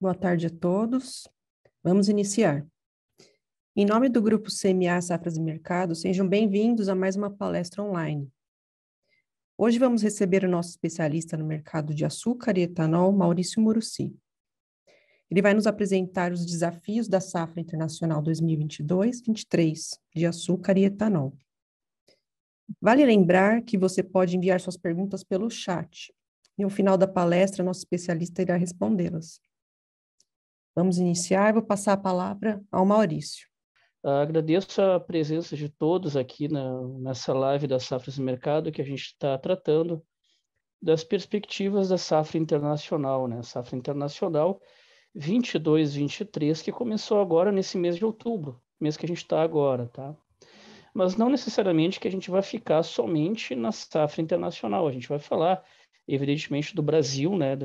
Boa tarde a todos. Vamos iniciar. Em nome do Grupo CMA Safras e Mercado, sejam bem-vindos a mais uma palestra online. Hoje vamos receber o nosso especialista no mercado de açúcar e etanol, Maurício Murussi. Ele vai nos apresentar os desafios da safra internacional 2022-23 de açúcar e etanol. Vale lembrar que você pode enviar suas perguntas pelo chat e ao final da palestra, nosso especialista irá respondê-las. Vamos iniciar, vou passar a palavra ao Maurício. Agradeço a presença de todos aqui nessa live da Safras e Mercado, que a gente está tratando das perspectivas da safra internacional, né? Safra internacional 22-23, que começou agora nesse mês de outubro, mês que a gente está agora, tá? Mas não necessariamente que a gente vai ficar somente na safra internacional, a gente vai falar, evidentemente, do Brasil, né?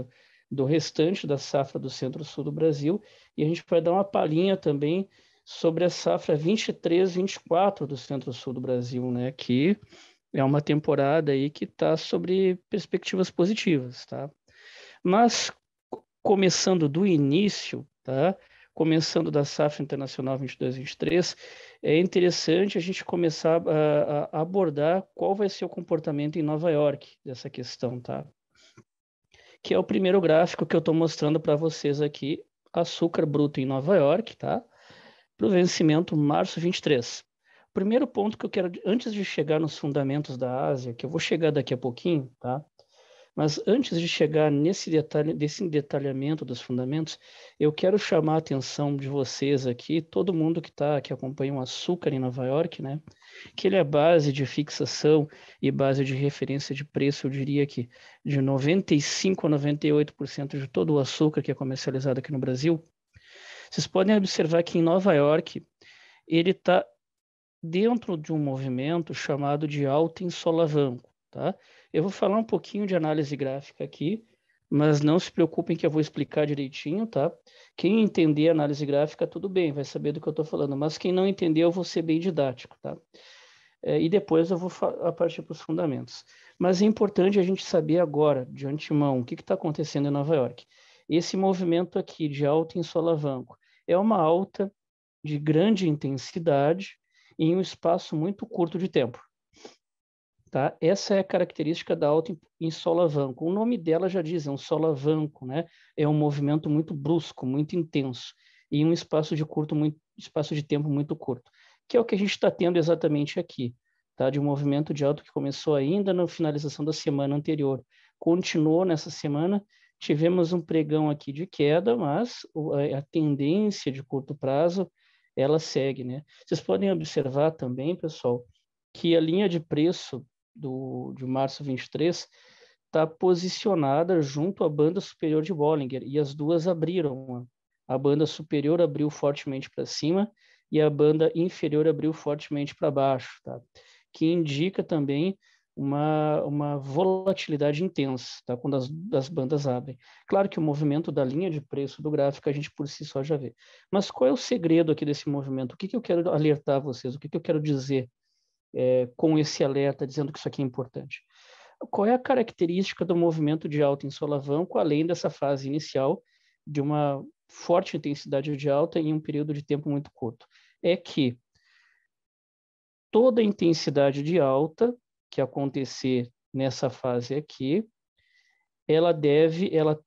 Do restante da safra do centro-sul do Brasil, e a gente vai dar uma palhinha também sobre a safra 23-24 do centro-sul do Brasil, né? Que é uma temporada aí que está sobre perspectivas positivas, tá? Mas começando do início, tá? Começando da safra internacional 22-23, é interessante a gente começar a abordar qual vai ser o comportamento em Nova York dessa questão, tá? Que é o primeiro gráfico que eu estou mostrando para vocês aqui, açúcar bruto em Nova York, tá? Para o vencimento março 23. O primeiro ponto que eu quero, antes de chegar nos fundamentos da Ásia, que eu vou chegar daqui a pouquinho, tá? Mas antes de chegar nesse detalhe, desse detalhamento dos fundamentos, eu quero chamar a atenção de vocês aqui, todo mundo que acompanha o açúcar em Nova York, né? Que ele é base de fixação e base de referência de preço, eu diria que de 95% a 98% de todo o açúcar que é comercializado aqui no Brasil. Vocês podem observar que em Nova York ele está dentro de um movimento chamado de alta em solavanco, tá? Eu vou falar um pouquinho de análise gráfica aqui, mas não se preocupem que eu vou explicar direitinho, tá? Quem entender análise gráfica, tudo bem, vai saber do que eu estou falando, mas quem não entender, eu vou ser bem didático, tá? E depois eu vou partir para os fundamentos. Mas é importante a gente saber agora, de antemão, o que está acontecendo em Nova York. Esse movimento aqui de alta em solavanco é uma alta de grande intensidade em um espaço muito curto de tempo. Tá? Essa é a característica da alta em solavanco. O nome dela já diz, é um solavanco, né? É um movimento muito brusco, muito intenso, em um espaço de tempo muito curto, que é o que a gente está tendo exatamente aqui, tá? De um movimento de alta que começou ainda na finalização da semana anterior, continuou nessa semana, tivemos um pregão aqui de queda, mas a tendência de curto prazo, ela segue, né? Vocês podem observar também, pessoal, que a linha de preço de março 23 está posicionada junto à banda superior de Bollinger, e as duas abriram. A banda superior abriu fortemente para cima e a banda inferior abriu fortemente para baixo, tá? Que indica também uma volatilidade intensa, tá? Quando as bandas abrem. Claro que o movimento da linha de preço do gráfico a gente por si só já vê. Mas qual é o segredo aqui desse movimento? O que eu quero alertar vocês? O que eu quero dizer com esse alerta dizendo que isso aqui é importante? Qual é a característica do movimento de alta em solavanco, além dessa fase inicial de uma forte intensidade de alta em um período de tempo muito curto? É que toda a intensidade de alta que acontecer nessa fase aqui, ela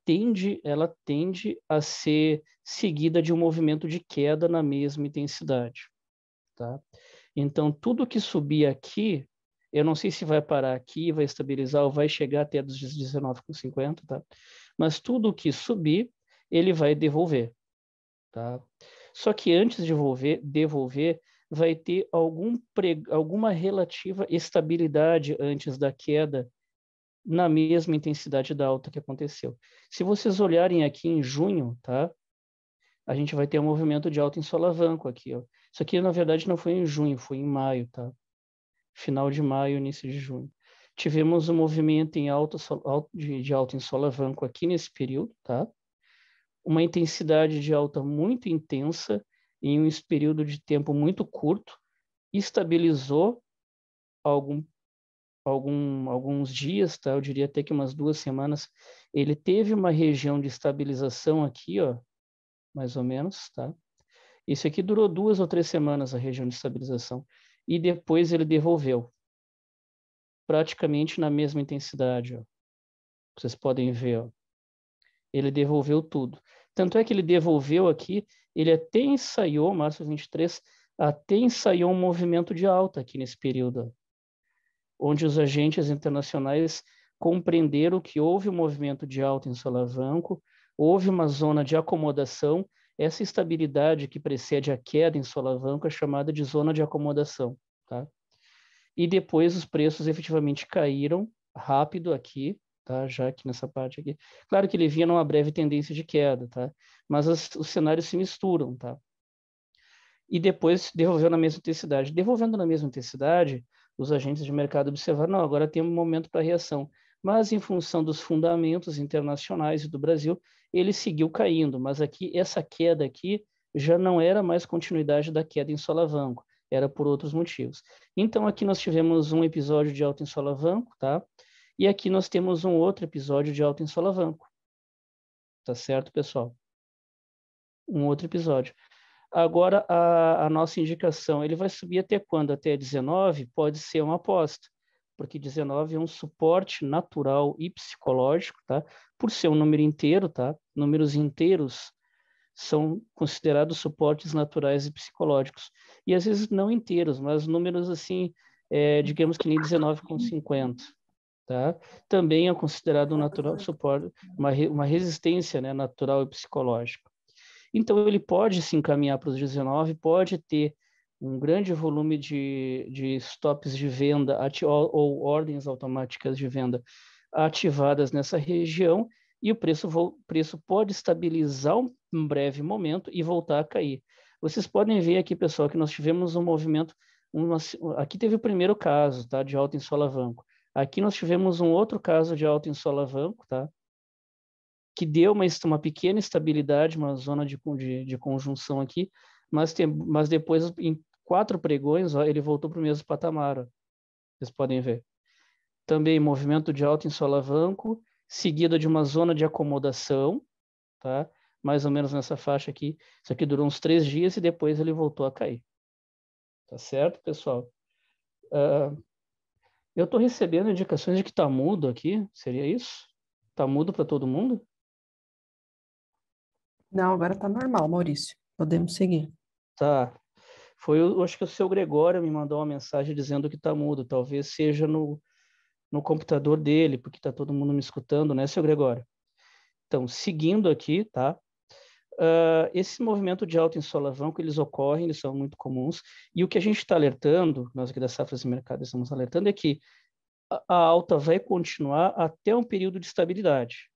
tende a ser seguida de um movimento de queda na mesma intensidade, tá? Então, tudo que subir aqui, eu não sei se vai parar aqui, vai estabilizar ou vai chegar até dos 19,50, tá? Mas tudo que subir, ele vai devolver, tá? Só que antes de devolver vai ter alguma relativa estabilidade antes da queda na mesma intensidade da alta que aconteceu. Se vocês olharem aqui em junho, tá? A gente vai ter um movimento de alta em solavanco aqui, ó. Isso aqui, na verdade, não foi em junho, foi em maio, tá? Final de maio, início de junho. Tivemos um movimento de alta em solavanco aqui nesse período, tá? Uma intensidade de alta muito intensa em um período de tempo muito curto, estabilizou alguns dias, tá? Eu diria até que umas 2 semanas. Ele teve uma região de estabilização aqui, ó, mais ou menos, tá? Isso aqui durou 2 ou 3 semanas, a região de estabilização, e depois ele devolveu, praticamente na mesma intensidade, ó. Vocês podem ver, ó. Ele devolveu tudo. Tanto é que ele devolveu aqui, ele até ensaiou, março 23, até ensaiou um movimento de alta aqui nesse período, onde os agentes internacionais compreenderam que houve um movimento de alta em solavanco, houve uma zona de acomodação, essa estabilidade que precede a queda em solavanco é chamada de zona de acomodação, tá? E depois os preços efetivamente caíram rápido aqui, tá? Já aqui nessa parte aqui. Claro que ele vinha numa breve tendência de queda, tá? Mas os cenários se misturam, tá? E depois devolveu na mesma intensidade. Devolvendo na mesma intensidade, os agentes de mercado observaram, não, agora tem um momento para reação. Mas em função dos fundamentos internacionais e do Brasil, ele seguiu caindo. Mas aqui, essa queda aqui já não era mais continuidade da queda em solavanco, era por outros motivos. Então aqui nós tivemos um episódio de alta em solavanco, tá? E aqui nós temos um outro episódio de alta em solavanco. Tá certo, pessoal? Um outro episódio. Agora, a nossa indicação, ele vai subir até quando? Até 19? Pode ser uma aposta, porque 19 é um suporte natural e psicológico, tá? Por ser um número inteiro, tá? Números inteiros são considerados suportes naturais e psicológicos. E às vezes não inteiros, mas números assim, digamos que nem 19,50, tá? Também é considerado um natural suporte, uma resistência, né, natural e psicológica. Então, ele pode se encaminhar para os 19, pode ter um grande volume de stops de venda ou ordens automáticas de venda ativadas nessa região e o preço pode estabilizar um breve momento e voltar a cair. Vocês podem ver aqui, pessoal, que nós tivemos um movimento, aqui teve o primeiro caso, tá, de alta em solavanco. Aqui nós tivemos um outro caso de alta em solavanco, tá, que deu uma pequena estabilidade, uma zona de conjunção aqui, mas depois, em 4 pregões, ó, ele voltou para o mesmo patamar. Ó. Vocês podem ver. Também movimento de alta em solavanco, seguida de uma zona de acomodação, tá? Mais ou menos nessa faixa aqui. Isso aqui durou uns 3 dias e depois ele voltou a cair. Tá certo, pessoal? Eu estou recebendo indicações de que está mudo aqui. Seria isso? Está mudo para todo mundo? Não, agora está normal, Maurício. Podemos seguir. Tá. Eu acho que o seu Gregório me mandou uma mensagem dizendo que está mudo. Talvez seja no computador dele, porque está todo mundo me escutando, né, seu Gregório? Então, seguindo aqui, tá? Esse movimento de alta em solavanco, eles ocorrem, eles são muito comuns, e o que a gente está alertando, nós aqui da Safras e Mercado estamos alertando, é que a alta vai continuar até um período de estabilidade,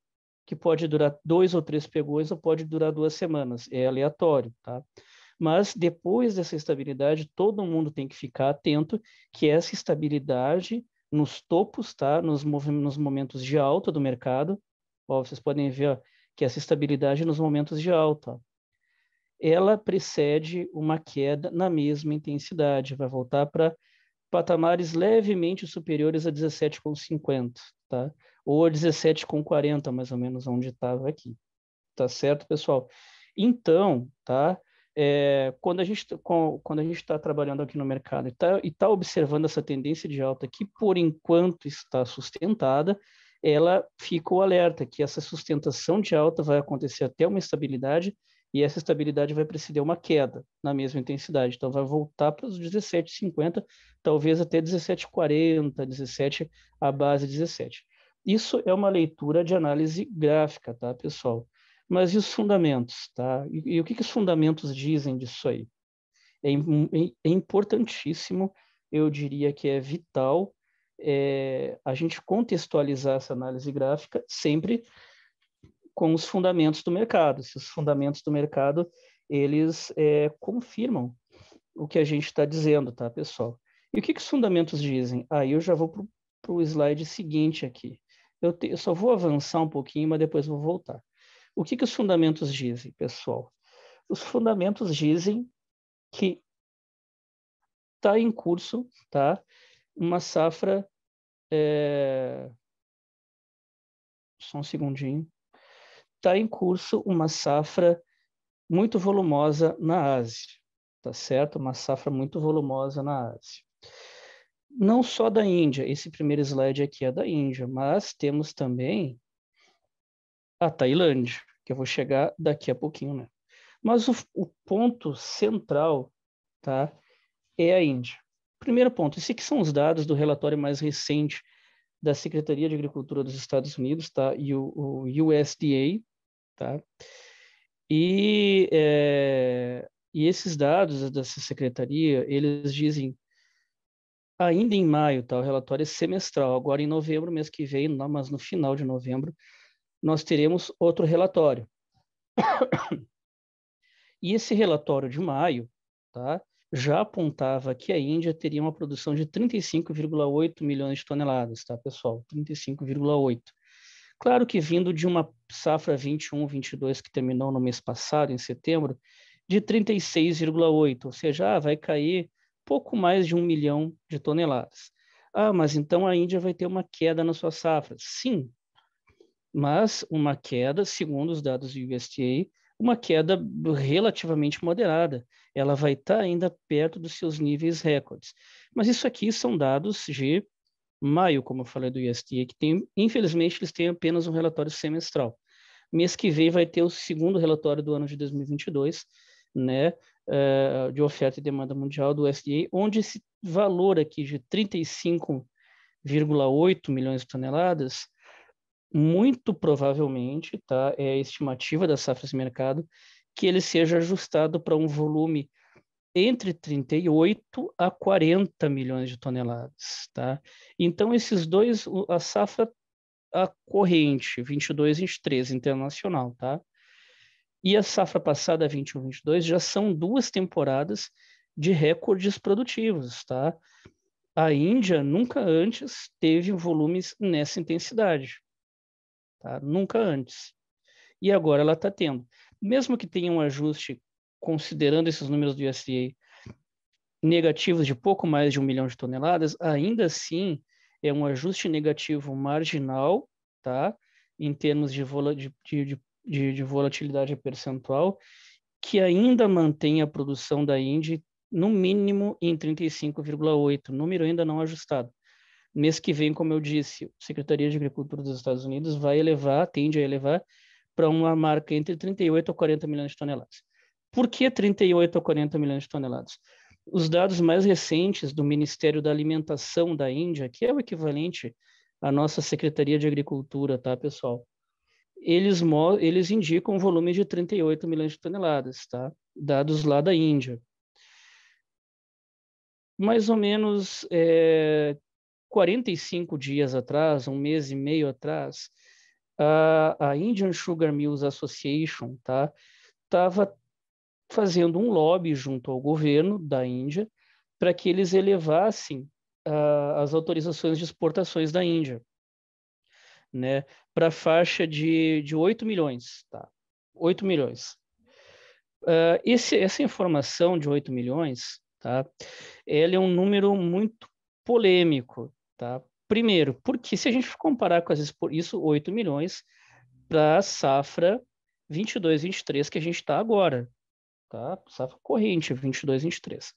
que pode durar 2 ou 3 pregões ou pode durar 2 semanas, é aleatório, tá? Mas depois dessa estabilidade, todo mundo tem que ficar atento que essa estabilidade nos topos, tá? Nos momentos de alta do mercado, ó, vocês podem ver ó, que essa estabilidade nos momentos de alta, ó, ela precede uma queda na mesma intensidade, vai voltar para patamares levemente superiores a 17,50, tá? Ou a 17,40, mais ou menos, onde estava aqui. Tá certo, pessoal? Então, tá? Quando a gente está trabalhando aqui no mercado e tá observando essa tendência de alta que por enquanto está sustentada, ela fica o alerta que essa sustentação de alta vai acontecer até uma estabilidade e essa estabilidade vai preceder uma queda na mesma intensidade. Então vai voltar para os 17,50, talvez até 17,40, 17 a base 17. Isso é uma leitura de análise gráfica, tá, pessoal? Mas e os fundamentos, tá? E o que os fundamentos dizem disso aí? É importantíssimo, eu diria que é vital a gente contextualizar essa análise gráfica sempre com os fundamentos do mercado. Se os fundamentos do mercado, eles confirmam o que a gente está dizendo, tá, pessoal? E o que os fundamentos dizem? Aí eu já vou para o slide seguinte aqui. Eu só vou avançar um pouquinho, mas depois vou voltar. O que os fundamentos dizem, pessoal? Os fundamentos dizem que está em curso, tá? Uma safra. Só um segundinho. Está em curso uma safra muito volumosa na Ásia, tá certo? Uma safra muito volumosa na Ásia. Não só da Índia, esse primeiro slide aqui é da Índia, mas temos também a Tailândia, que eu vou chegar daqui a pouquinho, né? Mas o ponto central, tá, é a Índia. Primeiro ponto, esses aqui são os dados do relatório mais recente da Secretaria de Agricultura dos Estados Unidos, tá? E o USDA, tá? E esses dados dessa secretaria, eles dizem, ainda em maio, tá? O relatório é semestral. Agora em novembro, mês que vem, não, mas no final de novembro, nós teremos outro relatório. E esse relatório de maio, tá? Já apontava que a Índia teria uma produção de 35,8 milhões de toneladas, tá, pessoal? 35,8. Claro que vindo de uma safra 21-22 que terminou no mês passado, em setembro, de 36,8, ou seja, vai cair pouco mais de 1 milhão de toneladas. Ah, mas então a Índia vai ter uma queda na sua safra. Sim, mas uma queda, segundo os dados do USDA, uma queda relativamente moderada. Ela vai estar ainda perto dos seus níveis recordes. Mas isso aqui são dados de maio, como eu falei do USDA, que tem, infelizmente, eles têm apenas um relatório semestral. Mês que vem vai ter o segundo relatório do ano de 2022, né, de oferta e demanda mundial do USDA, onde esse valor aqui de 35,8 milhões de toneladas, muito provavelmente, tá, é a estimativa das safras de mercado, que ele seja ajustado para um volume entre 38 a 40 milhões de toneladas, tá? Então, esses dois, a safra a corrente 22-23 internacional, tá? E a safra passada 21-22 já são 2 temporadas de recordes produtivos, tá? A Índia nunca antes teve volumes nessa intensidade, tá? Nunca antes. E agora ela está tendo. Mesmo que tenha um ajuste, considerando esses números do USDA, negativos de pouco mais de 1 milhão de toneladas, ainda assim é um ajuste negativo marginal, tá? Em termos de volatilidade percentual, que ainda mantém a produção da Índia no mínimo em 35,8, número ainda não ajustado. Mês que vem, como eu disse, a Secretaria de Agricultura dos Estados Unidos vai elevar, tende a elevar para uma marca entre 38 a 40 milhões de toneladas. Por que 38 a 40 milhões de toneladas? Os dados mais recentes do Ministério da Alimentação da Índia, que é o equivalente à nossa Secretaria de Agricultura, tá, pessoal? Eles indicam um volume de 38 milhões de toneladas, tá? Dados lá da Índia. Mais ou menos 45 dias atrás, um mês e meio atrás, a Indian Sugar Mills Association, tá, estava fazendo um lobby junto ao governo da Índia para que eles elevassem as autorizações de exportações da Índia, né, para a faixa de 8 milhões. Tá? 8 milhões. Essa informação de 8 milhões, tá, ela é um número muito polêmico. Tá? Primeiro, porque se a gente comparar com isso, 8 milhões para a safra 22-23 que a gente está agora, tá? Safra corrente 22-23.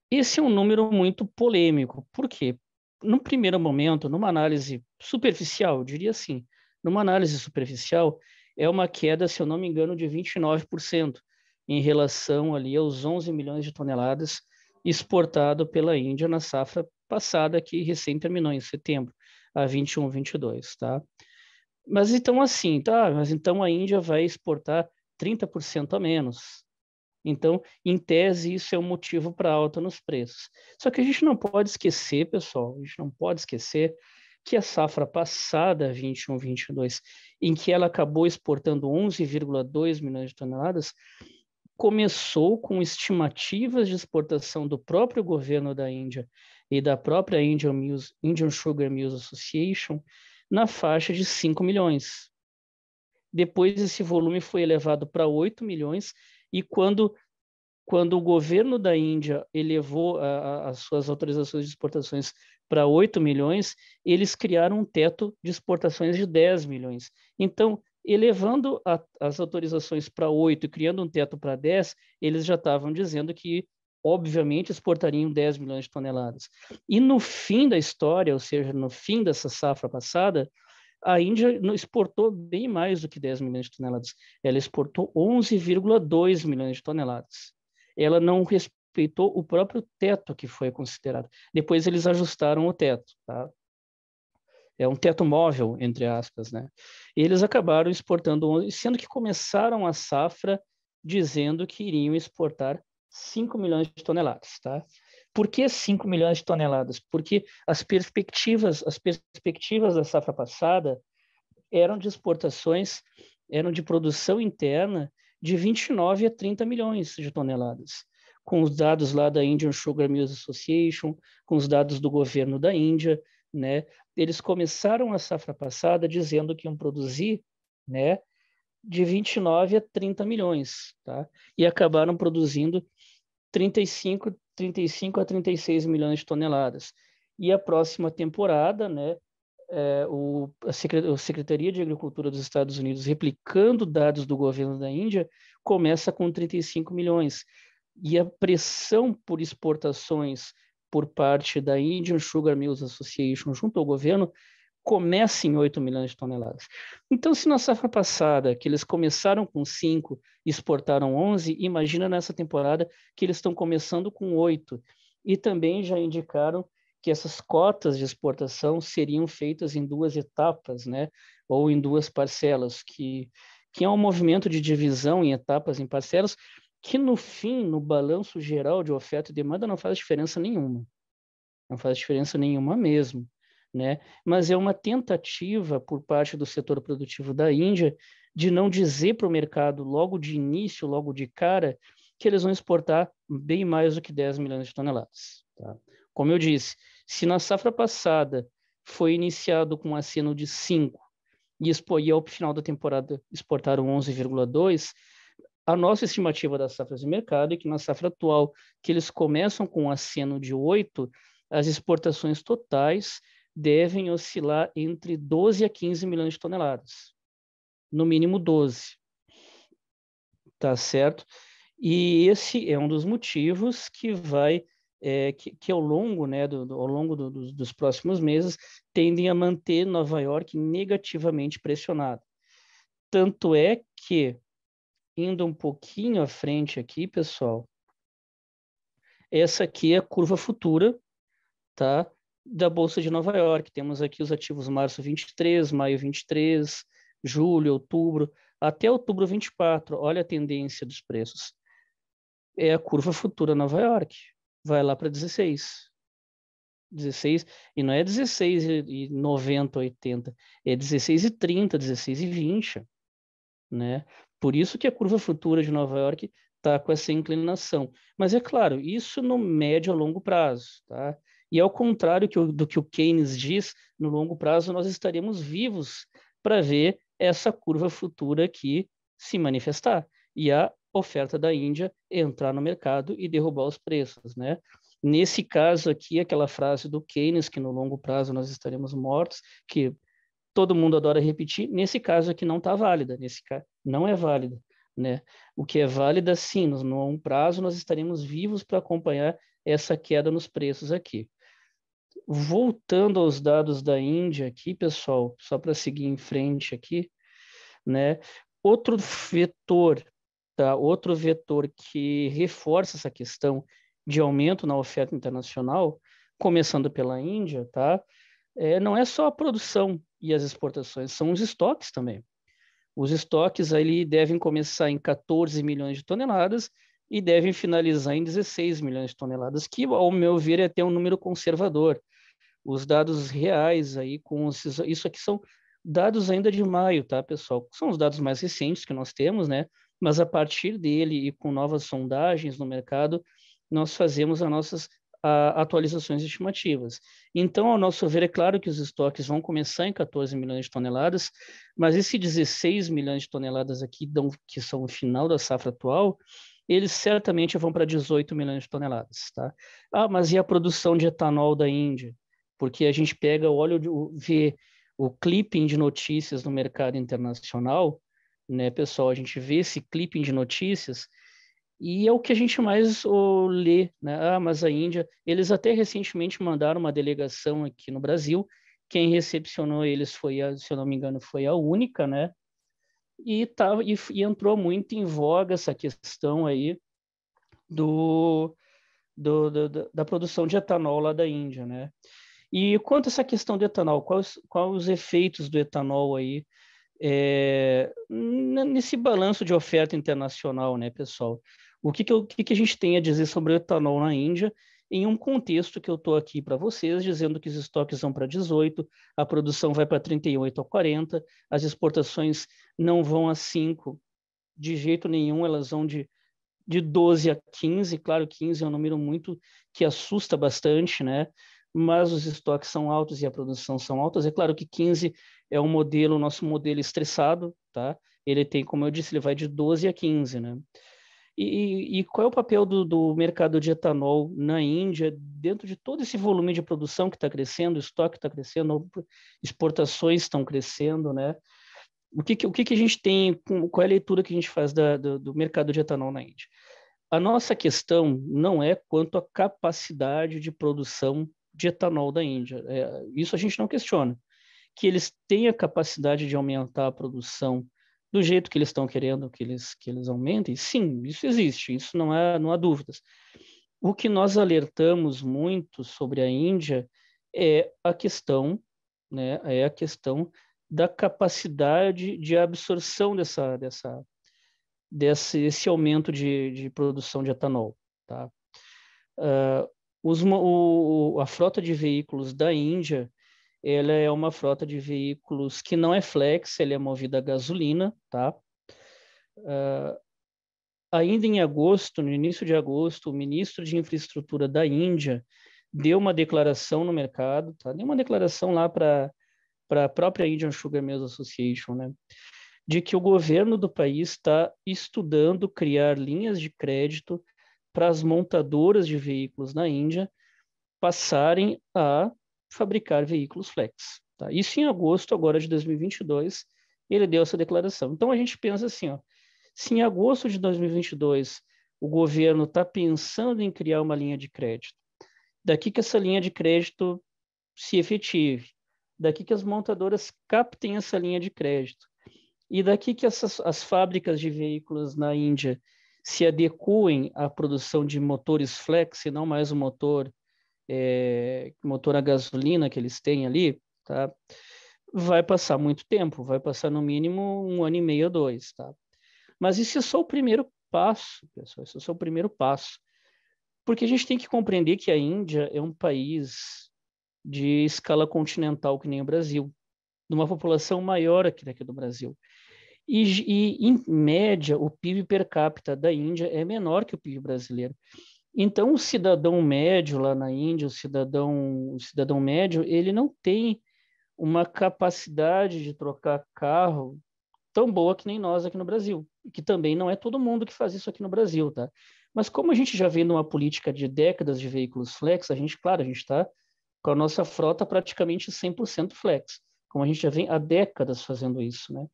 Esse é um número muito polêmico. Por quê? No primeiro momento, numa análise superficial, eu diria assim, numa análise superficial, é uma queda, se eu não me engano, de 29% em relação ali aos 11 milhões de toneladas exportado pela Índia na safra passada, que recém terminou em setembro, a 21-22, tá? Mas então assim, tá? Mas então a Índia vai exportar 30% a menos. Então, em tese, isso é um motivo para alta nos preços. Só que a gente não pode esquecer, pessoal, a gente não pode esquecer que a safra passada, 21-22, em que ela acabou exportando 11,2 milhões de toneladas, começou com estimativas de exportação do próprio governo da Índia e da própria Indian Sugar Mills Association na faixa de 5 milhões. Depois esse volume foi elevado para 8 milhões e quando o governo da Índia elevou as suas autorizações de exportações para 8 milhões, eles criaram um teto de exportações de 10 milhões. Então, elevando as autorizações para 8 e criando um teto para 10, eles já estavam dizendo que, obviamente, exportariam 10 milhões de toneladas. E no fim da história, ou seja, no fim dessa safra passada, a Índia exportou bem mais do que 10 milhões de toneladas. Ela exportou 11,2 milhões de toneladas. Ela não respeitou o próprio teto que foi considerado. Depois eles ajustaram o teto, tá? É um teto móvel, entre aspas, né? E eles acabaram exportando, sendo que começaram a safra dizendo que iriam exportar 5 milhões de toneladas, tá? Por que 5 milhões de toneladas? Porque as perspectivas da safra passada eram de exportações, eram de produção interna de 29 a 30 milhões de toneladas, com os dados lá da Indian Sugar Mills Association, com os dados do governo da Índia, né? Eles começaram a safra passada dizendo que iam produzir, né, de 29 a 30 milhões, tá? E acabaram produzindo 35 a 36 milhões de toneladas. E a próxima temporada, né, a Secretaria de Agricultura dos Estados Unidos, replicando dados do governo da Índia, começa com 35 milhões. E a pressão por exportações por parte da Indian Sugar Mills Association junto ao governo começa em 8 milhões de toneladas. Então, se na safra passada, que eles começaram com 5 e exportaram 11, imagina nessa temporada que eles estão começando com 8. E também já indicaram que essas cotas de exportação seriam feitas em 2 etapas, né? Ou em 2 parcelas, que é um movimento de divisão em etapas, em parcelas, que no fim, no balanço geral de oferta e demanda, não faz diferença nenhuma. Não faz diferença nenhuma mesmo, né? Mas é uma tentativa por parte do setor produtivo da Índia de não dizer para o mercado logo de início, logo de cara, que eles vão exportar bem mais do que 10 milhões de toneladas, tá? Como eu disse, se na safra passada foi iniciado com um aceno de 5 e ao final da temporada exportaram 11,2, a nossa estimativa das safras de mercado é que na safra atual, que eles começam com um aceno de 8, as exportações totais devem oscilar entre 12 a 15 milhões de toneladas. No mínimo 12. Tá certo? E esse é um dos motivos que vai, que ao longo, né, ao longo dos próximos meses, tendem a manter Nova York negativamente pressionada. Tanto é que, indo um pouquinho à frente aqui, pessoal, essa aqui é a curva futura, tá? Da Bolsa de Nova York. Temos aqui os ativos março 23, maio 23, julho, outubro, até outubro 24. Olha a tendência dos preços. É a curva futura Nova York. Vai lá para 16. 16, e não é 16,90, 80, é 16,30, 16,20, né? Por isso que a curva futura de Nova York está com essa inclinação. Mas é claro, isso no médio a longo prazo, tá? E ao contrário do que o Keynes diz, no longo prazo nós estaremos vivos para ver essa curva futura aqui se manifestar e a oferta da Índia entrar no mercado e derrubar os preços, né? Nesse caso aqui, aquela frase do Keynes, que no longo prazo nós estaremos mortos, que todo mundo adora repetir, nesse caso aqui não está válida, nesse caso não é válida, né? O que é válida, sim, no longo prazo nós estaremos vivos para acompanhar essa queda nos preços aqui. Voltando aos dados da Índia aqui, pessoal, só para seguir em frente aqui, né? Outro vetor, tá? Outro vetor que reforça essa questão de aumento na oferta internacional, começando pela Índia, tá? Não é só a produção e as exportações, são os estoques também. Os estoques ali devem começar em 14 milhões de toneladas e devem finalizar em 16 milhões de toneladas, que, ao meu ver, é até um número conservador. Os dados reais aí, isso aqui são dados ainda de maio, tá, pessoal? São os dados mais recentes que nós temos, né? Mas a partir dele e com novas sondagens no mercado, nós fazemos as nossas atualizações estimativas. Então, ao nosso ver, é claro que os estoques vão começar em 14 milhões de toneladas, mas esse 16 milhões de toneladas aqui, que são o final da safra atual, eles certamente vão para 18 milhões de toneladas, tá? Ah, mas e a produção de etanol da Índia? Porque a gente pega o óleo, vê o clipping de notícias no mercado internacional, né, pessoal? A gente vê esse clipping de notícias e é o que a gente mais lê, né? Ah, mas a Índia, eles até recentemente mandaram uma delegação aqui no Brasil. Quem recepcionou eles foi, se eu não me engano, foi a única, né? E entrou muito em voga essa questão aí do, da produção de etanol lá da Índia, né? E quanto a essa questão do etanol, quais os efeitos do etanol aí nesse balanço de oferta internacional, né, pessoal? O que a gente tem a dizer sobre o etanol na Índia em um contexto que eu estou aqui para vocês, dizendo que os estoques vão para 18, a produção vai para 38 a 40, as exportações não vão a 5 de jeito nenhum, elas vão de 12 a 15, claro, 15 é um número muito que assusta bastante, né? Mas os estoques são altos e a produção são altas. É claro que 15 é um modelo, o nosso modelo estressado, tá? Ele tem, como eu disse, ele vai de 12 a 15, né? E qual é o papel do mercado de etanol na Índia, dentro de todo esse volume de produção que está crescendo, o estoque está crescendo, exportações estão crescendo, né? O que a gente tem, qual é a leitura que a gente faz do mercado de etanol na Índia? A nossa questão não é quanto à capacidade de produção de etanol da Índia. Isso a gente não questiona. Que eles têm a capacidade de aumentar a produção do jeito que eles estão querendo que eles aumentem, sim, isso existe, isso não há dúvidas. O que nós alertamos muito sobre a Índia é a questão, né, da capacidade de absorção desse aumento de produção de etanol. Tá? A frota de veículos da Índia, ela é uma frota de veículos que não é flex, ela é movida a gasolina, tá? Ainda em agosto, no início de agosto, o ministro de Infraestrutura da Índia deu uma declaração no mercado, tá? Deu uma declaração lá para a própria Indian Sugar Mills Association, né? De que o governo do país está estudando criar linhas de crédito para as montadoras de veículos na Índia passarem a fabricar veículos flex. Tá? Isso em agosto agora de 2022, ele deu essa declaração. Então a gente pensa assim, ó, se em agosto de 2022 o governo está pensando em criar uma linha de crédito, daqui que essa linha de crédito se efetive, daqui que as montadoras captem essa linha de crédito, e daqui que as fábricas de veículos na Índia se adequem à produção de motores flex e não mais o motor a gasolina que eles têm ali, tá? Vai passar muito tempo, vai passar no mínimo 1 ano e meio, 2, tá? Mas isso é só o primeiro passo, pessoal, isso é só o primeiro passo. Porque a gente tem que compreender que a Índia é um país de escala continental que nem o Brasil, de uma população maior aqui daqui do Brasil. Em média, o PIB per capita da Índia é menor que o PIB brasileiro. Então, o cidadão médio lá na Índia, o cidadão médio, ele não tem uma capacidade de trocar carro tão boa que nem nós aqui no Brasil, que também não é todo mundo que faz isso aqui no Brasil, tá? Mas como a gente já vem numa política de décadas de veículos flex, a gente está com a nossa frota praticamente 100% flex, como a gente já vem há décadas fazendo isso, né?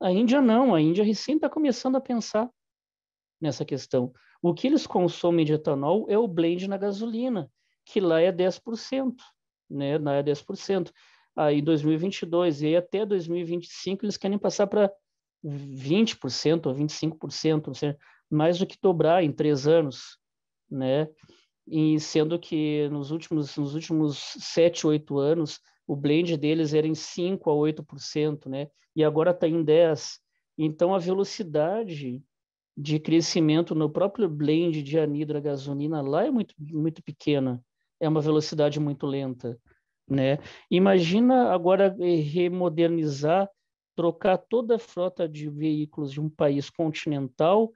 A Índia não, a Índia recém está começando a pensar nessa questão. O que eles consomem de etanol é o blend na gasolina, que lá é 10%, né? Lá é 10%. Aí 2022 e até 2025 eles querem passar para 20% ou 25%, ou seja, mais do que dobrar em 3 anos, né? E sendo que nos últimos 7, 8 anos, o blend deles era em 5 a 8%, né? E agora está em 10%. Então, a velocidade de crescimento no próprio blend de anidra-gasolina lá é muito, muito pequena. É uma velocidade muito lenta, né? Imagina agora remodernizar, trocar toda a frota de veículos de um país continental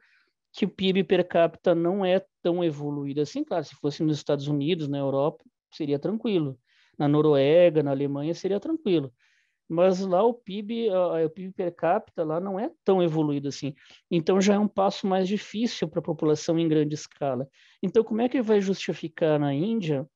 que o PIB per capita não é tão evoluído assim. Claro, se fosse nos Estados Unidos, na Europa, seria tranquilo. Na Noruega, na Alemanha, seria tranquilo. Mas lá o PIB per capita lá não é tão evoluído assim. Então já é um passo mais difícil para a população em grande escala. Então, como é que vai justificar na Índia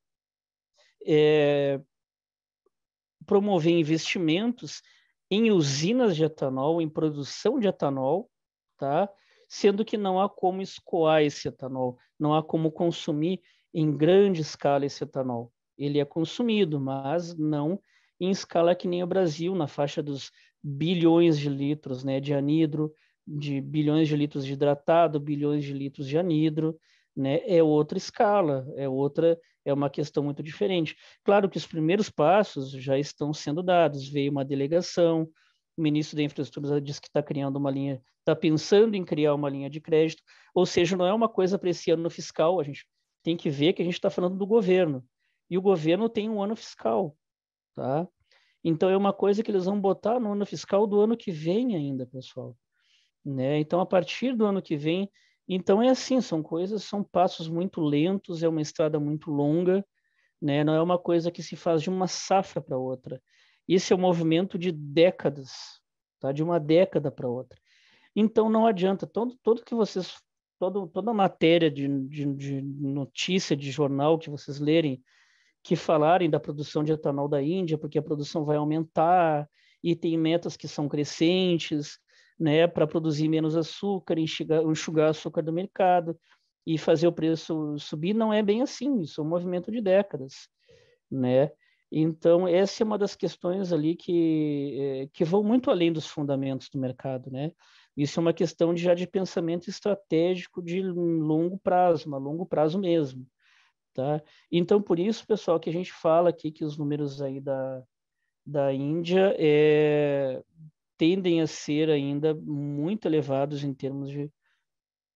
promover investimentos em usinas de etanol, em produção de etanol, tá? Sendo que não há como escoar esse etanol, não há como consumir em grande escala esse etanol. Ele é consumido, mas não em escala que nem o Brasil, na faixa dos bilhões de litros, né, de anidro, de bilhões de litros de hidratado, bilhões de litros de anidro, né? É outra escala, é uma questão muito diferente. Claro que os primeiros passos já estão sendo dados. Veio uma delegação, o ministro da Infraestrutura disse que está criando uma linha, está pensando em criar uma linha de crédito, ou seja, não é uma coisa para esse ano fiscal, a gente tem que ver que a gente está falando do governo, e o governo tem um ano fiscal, tá? Então é uma coisa que eles vão botar no ano fiscal do ano que vem ainda, pessoal, né? Então a partir do ano que vem, então é assim, são passos muito lentos, é uma estrada muito longa, né? Não é uma coisa que se faz de uma safra para outra. Isso é um movimento de décadas, tá? De uma década para outra. Então não adianta todo que vocês toda matéria de notícia de jornal que vocês lerem que falarem da produção de etanol da Índia, porque a produção vai aumentar e tem metas que são crescentes, né, para produzir menos açúcar, enxugar açúcar do mercado e fazer o preço subir, não é bem assim, isso é um movimento de décadas, né? Então, essa é uma das questões ali que vão muito além dos fundamentos do mercado, né? Isso é uma questão já de pensamento estratégico de longo prazo, a longo prazo mesmo. Tá? Então, por isso, pessoal, que a gente fala aqui que os números aí da Índia tendem a ser ainda muito elevados em termos de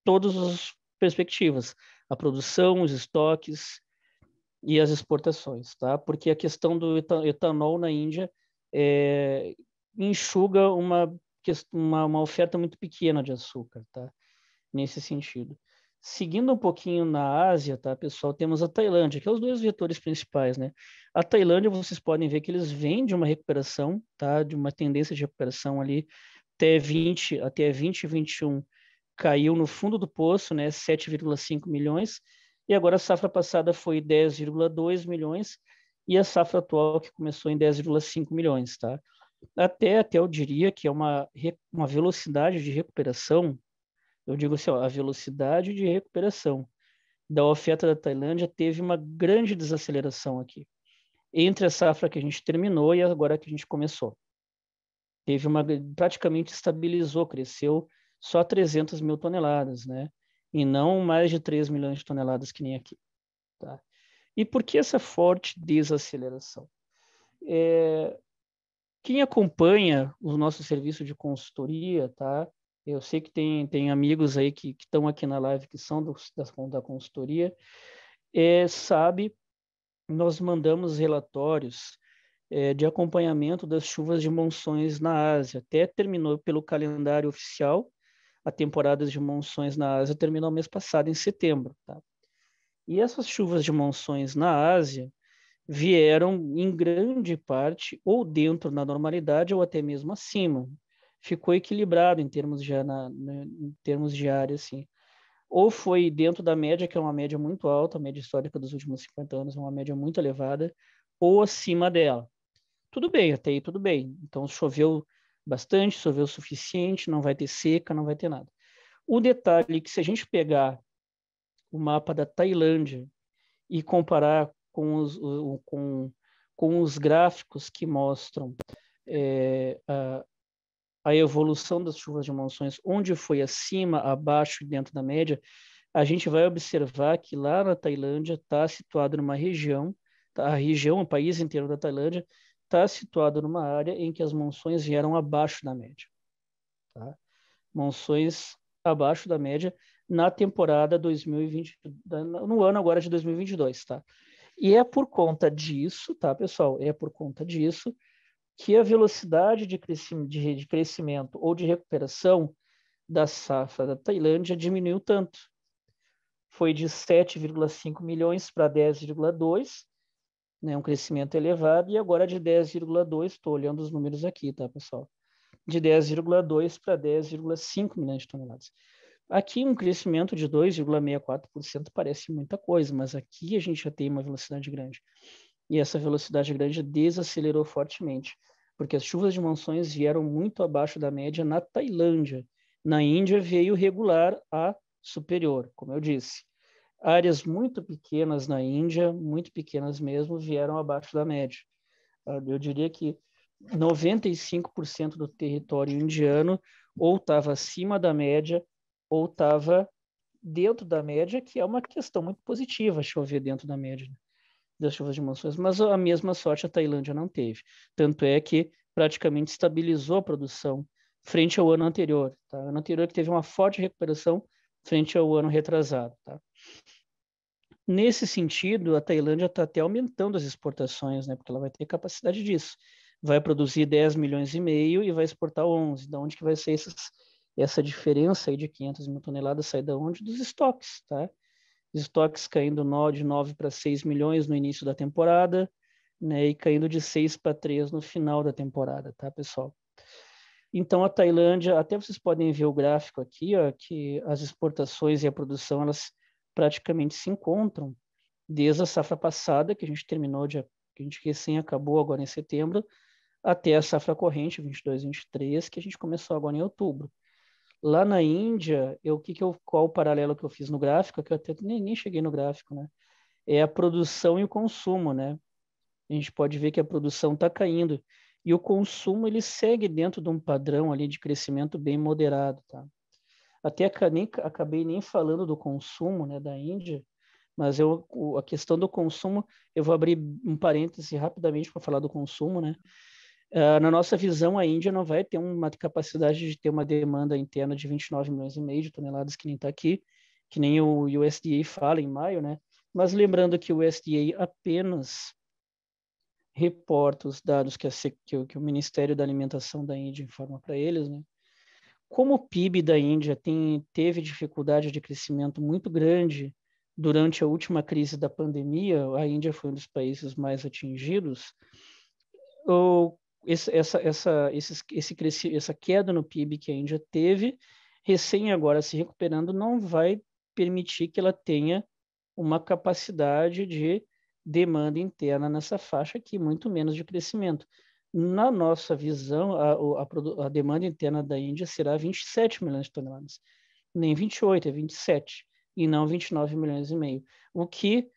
todas as perspectivas, a produção, os estoques e as exportações, tá? Porque a questão do etanol na Índia enxuga uma oferta muito pequena de açúcar, tá? Nesse sentido. Seguindo um pouquinho na Ásia, tá, pessoal, temos a Tailândia, que é os dois vetores principais, né? A Tailândia, vocês podem ver que eles vêm de uma recuperação, tá? De uma tendência de recuperação ali até 2021 caiu no fundo do poço, né? 7,5 milhões, e agora a safra passada foi 10,2 milhões, e a safra atual que começou em 10,5 milhões, tá? Até eu diria que é uma velocidade de recuperação. Eu digo assim, ó, a velocidade de recuperação da oferta da Tailândia teve uma grande desaceleração aqui, entre a safra que a gente terminou e agora que a gente começou. Praticamente estabilizou, cresceu só 300 mil toneladas, né? E não mais de 3 milhões de toneladas que nem aqui, tá? E por que essa forte desaceleração? Quem acompanha o nosso serviço de consultoria, tá? Eu sei que tem amigos aí que estão aqui na live que são da consultoria, sabe, nós mandamos relatórios de acompanhamento das chuvas de monções na Ásia. Até terminou pelo calendário oficial, a temporada de monções na Ásia terminou mês passado, em setembro. Tá? E essas chuvas de monções na Ásia vieram em grande parte ou dentro da normalidade ou até mesmo acima. Ficou equilibrado em termos de área, assim. Ou foi dentro da média, que é uma média muito alta, a média histórica dos últimos 50 anos é uma média muito elevada, ou acima dela. Tudo bem, até aí tudo bem. Então choveu bastante, choveu o suficiente, não vai ter seca, não vai ter nada. O detalhe é que se a gente pegar o mapa da Tailândia e comparar com os gráficos que mostram a evolução das chuvas de monções, onde foi acima, abaixo e dentro da média, a gente vai observar que lá na Tailândia está situado numa região, tá? A região, o país inteiro da Tailândia, está situado numa área em que as monções vieram abaixo da média. Tá? Monções abaixo da média na temporada 2020, no ano agora de 2022, tá? E é por conta disso, tá, pessoal? É por conta disso que a velocidade de crescimento ou de recuperação da safra da Tailândia diminuiu tanto. Foi de 7,5 milhões para 10,2, né, um crescimento elevado, e agora de 10,2, estou olhando os números aqui, tá, pessoal? De 10,2 para 10,5 milhões de toneladas. Aqui um crescimento de 2,64% parece muita coisa, mas aqui a gente já tem uma velocidade grande. e essa velocidade grande desacelerou fortemente, porque as chuvas de monções vieram muito abaixo da média na Tailândia. Na Índia veio regular a superior, como eu disse. Áreas muito pequenas na Índia, muito pequenas mesmo, vieram abaixo da média. Eu diria que 95% do território indiano ou estava acima da média ou estava dentro da média, que é uma questão muito positiva chover dentro da média, né, das chuvas de monções, mas a mesma sorte a Tailândia não teve. Tanto é que praticamente estabilizou a produção frente ao ano anterior. Tá? Ano anterior que teve uma forte recuperação frente ao ano retrasado. Tá? Nesse sentido, a Tailândia está até aumentando as exportações, né? Porque ela vai ter capacidade disso. Vai produzir 10 milhões e meio e vai exportar 11. Da onde que vai ser essa diferença aí de 500 mil toneladas? Sai da onde? Dos estoques, tá? Estoques caindo de 9 para 6 milhões no início da temporada, né? E caindo de 6 para 3 no final da temporada, tá, pessoal? Então, a Tailândia, até vocês podem ver o gráfico aqui, ó, que as exportações e a produção, elas praticamente se encontram desde a safra passada, que a gente terminou, que a gente recém acabou agora em setembro, até a safra corrente, 22, 23, que a gente começou agora em outubro. Lá na Índia, qual o paralelo que eu fiz no gráfico, que eu até nem cheguei no gráfico, né? É a produção e o consumo, né? A gente pode ver que a produção está caindo e o consumo ele segue dentro de um padrão ali de crescimento bem moderado, tá? Até acabei nem falando do consumo, né, da Índia, mas a questão do consumo, eu vou abrir um parêntese rapidamente para falar do consumo, né? Na nossa visão, a Índia não vai ter uma capacidade de ter uma demanda interna de 29 milhões e meio de toneladas, que nem está aqui, que nem o USDA fala em maio, né? Mas lembrando que o USDA apenas reporta os dados que o Ministério da Alimentação da Índia informa para eles, né? Como o PIB da Índia teve dificuldade de crescimento muito grande durante a última crise da pandemia, a Índia foi um dos países mais atingidos, essa queda no PIB que a Índia teve, recém agora se recuperando, não vai permitir que ela tenha uma capacidade de demanda interna nessa faixa aqui, muito menos de crescimento. Na nossa visão, a demanda interna da Índia será 27 milhões de toneladas. Nem 28, é 27, e não 29 milhões e meio. O que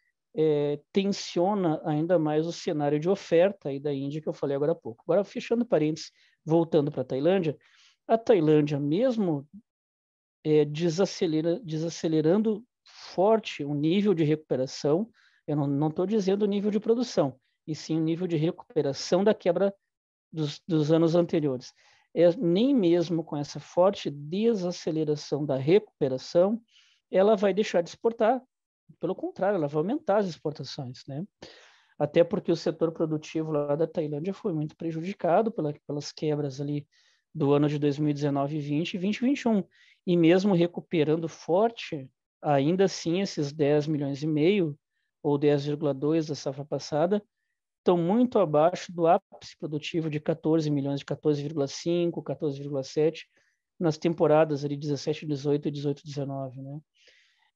tensiona ainda mais o cenário de oferta aí da Índia, que eu falei agora há pouco. Agora, fechando parênteses, voltando para a Tailândia, mesmo desacelerando forte o nível de recuperação, eu não estou dizendo o nível de produção, e sim o nível de recuperação da quebra dos anos anteriores. Nem mesmo com essa forte desaceleração da recuperação, ela vai deixar de exportar. Pelo contrário, ela vai aumentar as exportações, né? Até porque o setor produtivo lá da Tailândia foi muito prejudicado pelas quebras ali do ano de 2019 e 20 e 2021. E mesmo recuperando forte, ainda assim esses 10 milhões e meio ou 10,2 da safra passada estão muito abaixo do ápice produtivo de 14 milhões, de 14,5, 14,7 nas temporadas ali 17, 18 e 18, 19, né?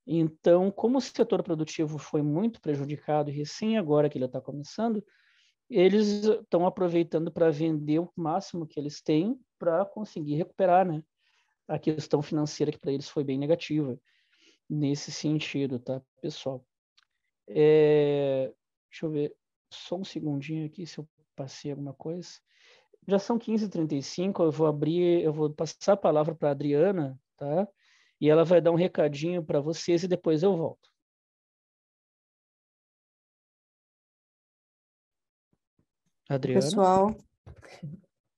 Então, como o setor produtivo foi muito prejudicado e recém agora que ele está começando, eles estão aproveitando para vender o máximo que eles têm para conseguir recuperar, né? A questão financeira que para eles foi bem negativa nesse sentido, tá, pessoal? Deixa eu ver só um segundinho aqui se eu passei alguma coisa. Já são 15h35, eu vou passar a palavra para a Adriana, tá? E ela vai dar um recadinho para vocês e depois eu volto. Adriana? Pessoal,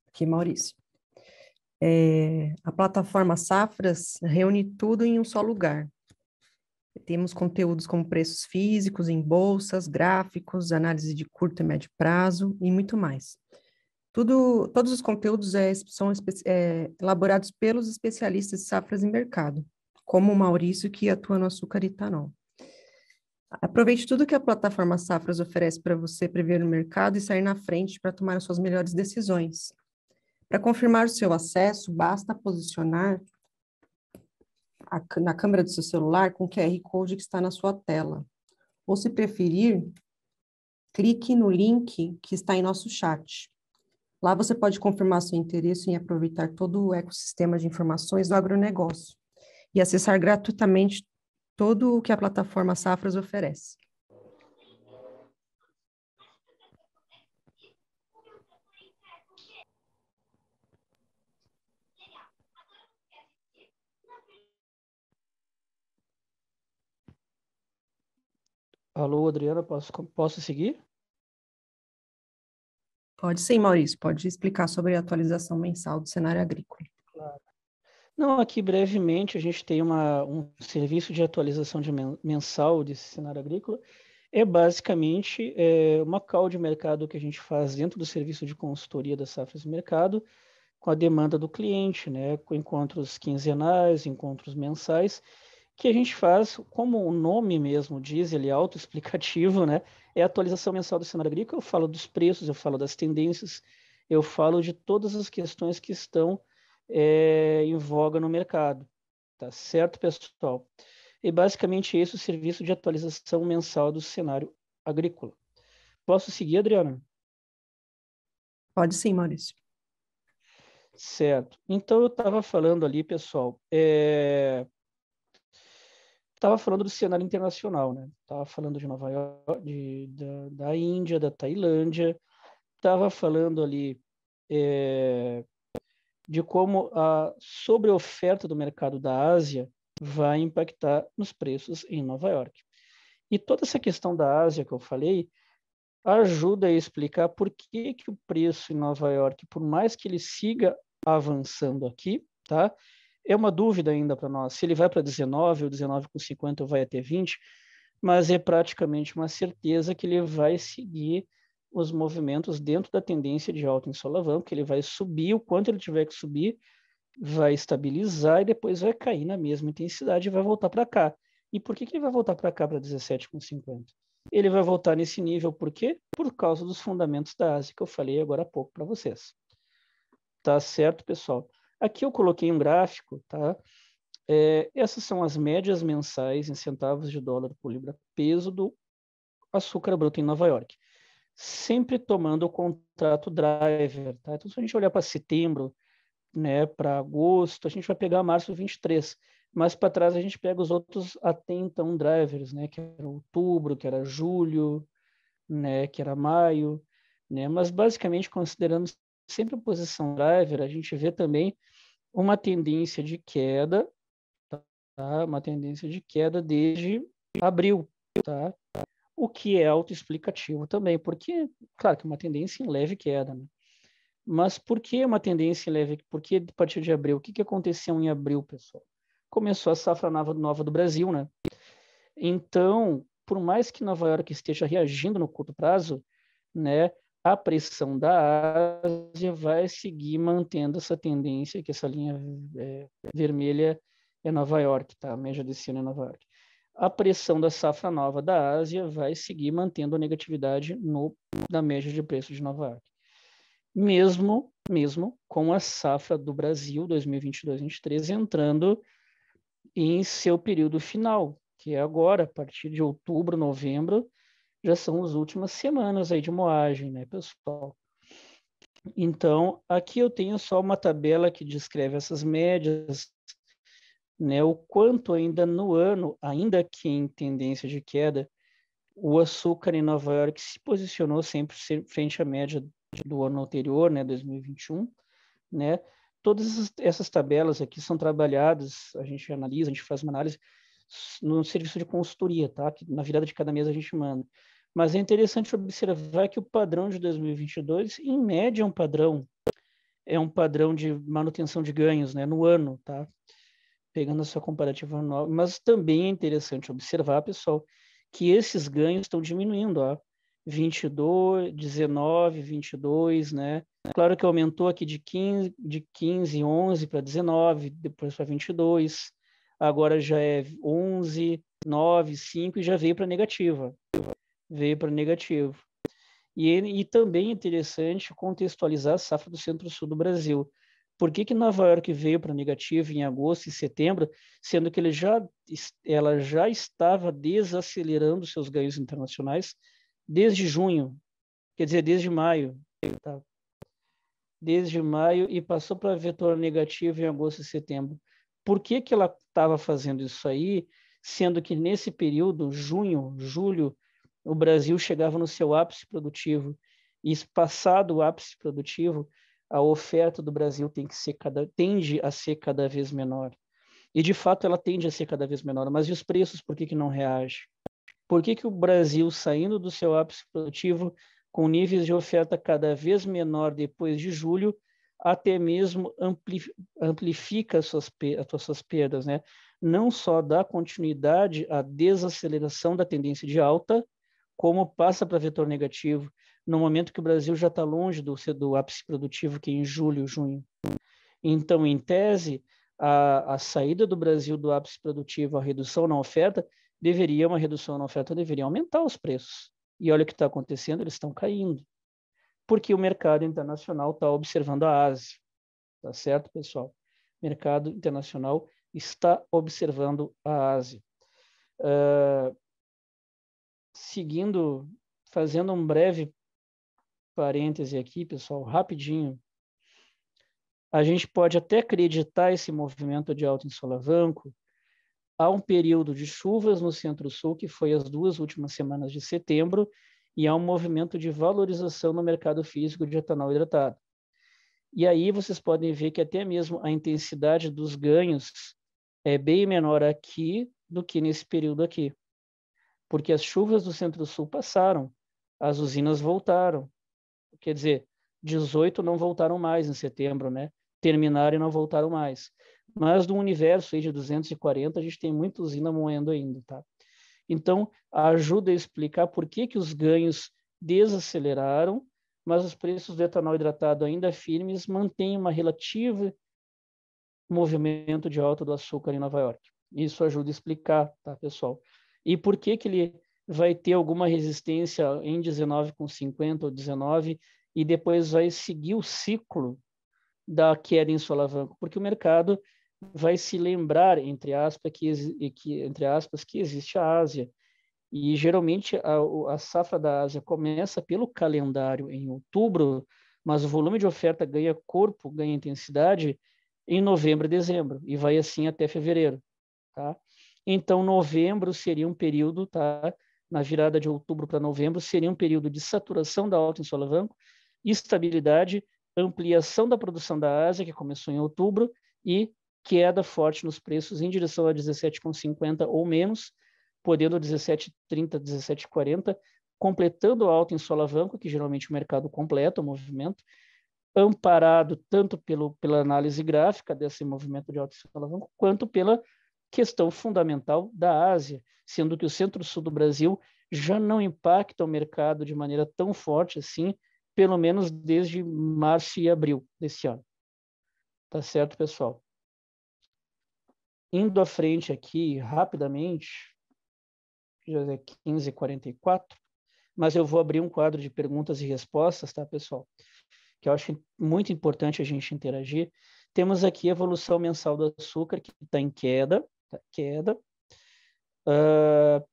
aqui Maurício. A plataforma Safras reúne tudo em um só lugar. Temos conteúdos como preços físicos em bolsas, gráficos, análise de curto e médio prazo e muito mais. Todos os conteúdos são elaborados pelos especialistas de safras em mercado, como o Maurício, que atua no açúcar e etanol. Aproveite tudo que a plataforma Safras oferece para você prever no mercado e sair na frente para tomar as suas melhores decisões. Para confirmar o seu acesso, basta posicionar na câmera do seu celular com o QR Code que está na sua tela. Ou, se preferir, clique no link que está em nosso chat. Lá você pode confirmar seu interesse em aproveitar todo o ecossistema de informações do agronegócio e acessar gratuitamente todo o que a plataforma Safras oferece. Alô, Adriana, posso seguir? Pode sim, Maurício, pode explicar sobre a atualização mensal do cenário agrícola. Claro. Não, aqui brevemente a gente tem um serviço de atualização mensal desse cenário agrícola. É basicamente uma call de mercado que a gente faz dentro do serviço de consultoria da Safras e Mercado, com a demanda do cliente, né? Com encontros quinzenais, encontros mensais, que a gente faz, como o nome mesmo diz, ele é autoexplicativo, né? É a atualização mensal do cenário agrícola. Eu falo dos preços, eu falo das tendências, eu falo de todas as questões que estão em voga no mercado. Tá certo, pessoal? E basicamente esse é o serviço de atualização mensal do cenário agrícola. Posso seguir, Adriana? Pode sim, Maurício. Certo. Então eu estava falando ali, pessoal, estava falando do cenário internacional, né? Estava falando de Nova York, da Índia, da Tailândia, estava falando ali de como a sobreoferta do mercado da Ásia vai impactar nos preços em Nova York. E toda essa questão da Ásia que eu falei ajuda a explicar por que, que o preço em Nova York, por mais que ele siga avançando aqui, tá? É uma dúvida ainda para nós, se ele vai para 19 ou 19,50 ou vai até 20, mas é praticamente uma certeza que ele vai seguir os movimentos dentro da tendência de alta em solavanco, que ele vai subir o quanto ele tiver que subir, vai estabilizar e depois vai cair na mesma intensidade e vai voltar para cá. E por que, que ele vai voltar para cá para 17,50? Ele vai voltar nesse nível, por quê? Por causa dos fundamentos da Ásia que eu falei agora há pouco para vocês. Tá certo, pessoal? Aqui eu coloquei um gráfico, tá? Essas são as médias mensais em centavos de dólar por libra peso do açúcar bruto em Nova York. Sempre tomando o contrato driver, tá? Então, se a gente olhar para setembro, né, para agosto, a gente vai pegar março 23, mas para trás a gente pega os outros até então drivers, né, que era outubro, que era julho, né, que era maio, né, mas basicamente considerando sempre a posição driver, a gente vê também uma tendência de queda, tá? Uma tendência de queda desde abril, tá? O que é autoexplicativo também, porque, claro, que é uma tendência em leve queda, né? Mas por que uma tendência em leve? Por que a partir de abril? O que aconteceu em abril, pessoal? Começou a safra nova do Brasil, né? Então, por mais que Nova York esteja reagindo no curto prazo, né, a pressão da Ásia vai seguir mantendo essa tendência, que essa linha vermelha é Nova York, tá? A média desse ano é Nova York. A pressão da safra nova da Ásia vai seguir mantendo a negatividade na média de preço de Nova York. Mesmo com a safra do Brasil 2022-23 entrando em seu período final, que é agora, a partir de outubro, novembro, já são as últimas semanas aí de moagem, né, pessoal? Então, aqui eu tenho só uma tabela que descreve essas médias, né, o quanto ainda no ano, ainda que em tendência de queda, o açúcar em Nova York se posicionou sempre frente à média do ano anterior, né, 2021, né? Todas essas tabelas aqui são trabalhadas, a gente analisa, a gente faz uma análise no serviço de consultoria, tá? Que na virada de cada mês a gente manda. Mas é interessante observar que o padrão de 2022, em média, é um padrão de manutenção de ganhos, né, no ano, tá? Pegando a sua comparativa anual. Mas também é interessante observar, pessoal, que esses ganhos estão diminuindo, ó. 22, 19, 22, né? Claro que aumentou aqui de 15 11 para 19, depois para 22, agora já é 11, 9, 5 e já veio para negativa. Veio para negativo. E também é interessante contextualizar a safra do Centro-Sul do Brasil. Por que Nova York veio para negativo em agosto e setembro, sendo que ela já estava desacelerando seus ganhos internacionais desde junho, quer dizer, desde maio, tá? Desde maio e passou para vetor negativo em agosto e setembro. Por que que ela estava fazendo isso aí, sendo que nesse período, junho, julho, o Brasil chegava no seu ápice produtivo, e passado o ápice produtivo, a oferta do Brasil tende a ser cada vez menor. E, de fato, ela tende a ser cada vez menor. Mas e os preços, por que que não reagem? Por que que o Brasil, saindo do seu ápice produtivo, com níveis de oferta cada vez menor depois de julho, até mesmo amplifica as suas perdas, né? Não só dá continuidade à desaceleração da tendência de alta, como passa para vetor negativo, no momento que o Brasil já está longe do ápice produtivo, que é em julho, junho. Então, em tese, a saída do Brasil do ápice produtivo, a redução na oferta, uma redução na oferta deveria aumentar os preços. E olha o que está acontecendo, eles estão caindo. Porque o mercado internacional está observando a Ásia. Tá certo, pessoal? O mercado internacional está observando a Ásia. Seguindo, fazendo um breve parêntese aqui, pessoal, rapidinho. A gente pode até acreditar esse movimento de alta em solavanco. Há um período de chuvas no Centro-Sul, que foi as 2 últimas semanas de setembro, e há um movimento de valorização no mercado físico de etanol hidratado. E aí vocês podem ver que até mesmo a intensidade dos ganhos é bem menor aqui do que nesse período aqui. Porque as chuvas do Centro-Sul passaram, as usinas voltaram. Quer dizer, 18 não voltaram mais em setembro, né? Terminaram e não voltaram mais. Mas do universo aí de 240, a gente tem muita usina moendo ainda, tá? Então, ajuda a explicar por que que os ganhos desaceleraram, mas os preços do etanol hidratado ainda firmes mantêm uma relativa movimento de alta do açúcar em Nova York. Isso ajuda a explicar, tá, pessoal? E por que que ele vai ter alguma resistência em 19,50 ou 19 e depois vai seguir o ciclo da queda em solavanco? Porque o mercado vai se lembrar, entre aspas, que existe a Ásia. E geralmente a safra da Ásia começa pelo calendário em outubro, mas o volume de oferta ganha corpo, ganha intensidade em novembro e dezembro, e vai assim até fevereiro. Tá? Então, novembro seria um período, tá? Na virada de outubro para novembro, seria um período de saturação da alta em solavanco, estabilidade, ampliação da produção da Ásia, que começou em outubro, e queda forte nos preços em direção a 17,50 ou menos, podendo 17,30, 17,40, completando a alta em solavanco, que geralmente o mercado completa o movimento, amparado tanto pela análise gráfica desse movimento de alta em solavanco, quanto pela questão fundamental da Ásia, sendo que o centro-sul do Brasil já não impacta o mercado de maneira tão forte assim, pelo menos desde março e abril desse ano. Tá certo, pessoal? Indo à frente aqui, rapidamente, já é 15h44, mas eu vou abrir um quadro de perguntas e respostas, tá, pessoal? Que eu acho muito importante a gente interagir. Temos aqui a evolução mensal do açúcar, que está em queda,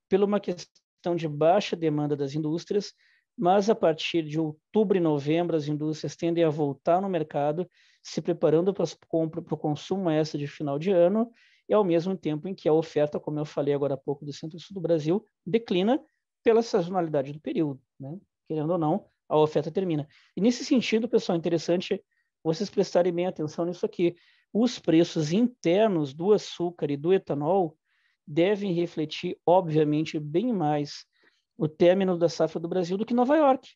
pela uma questão de baixa demanda das indústrias, mas a partir de outubro e novembro as indústrias tendem a voltar no mercado, se preparando para o consumo extra de final de ano, e ao mesmo tempo em que a oferta, como eu falei agora há pouco, do Centro-Sul do Brasil, declina pela sazonalidade do período, né? Querendo ou não, a oferta termina. E nesse sentido, pessoal, é interessante vocês prestarem bem atenção nisso aqui. Os preços internos do açúcar e do etanol devem refletir, obviamente, bem mais o término da safra do Brasil do que Nova York.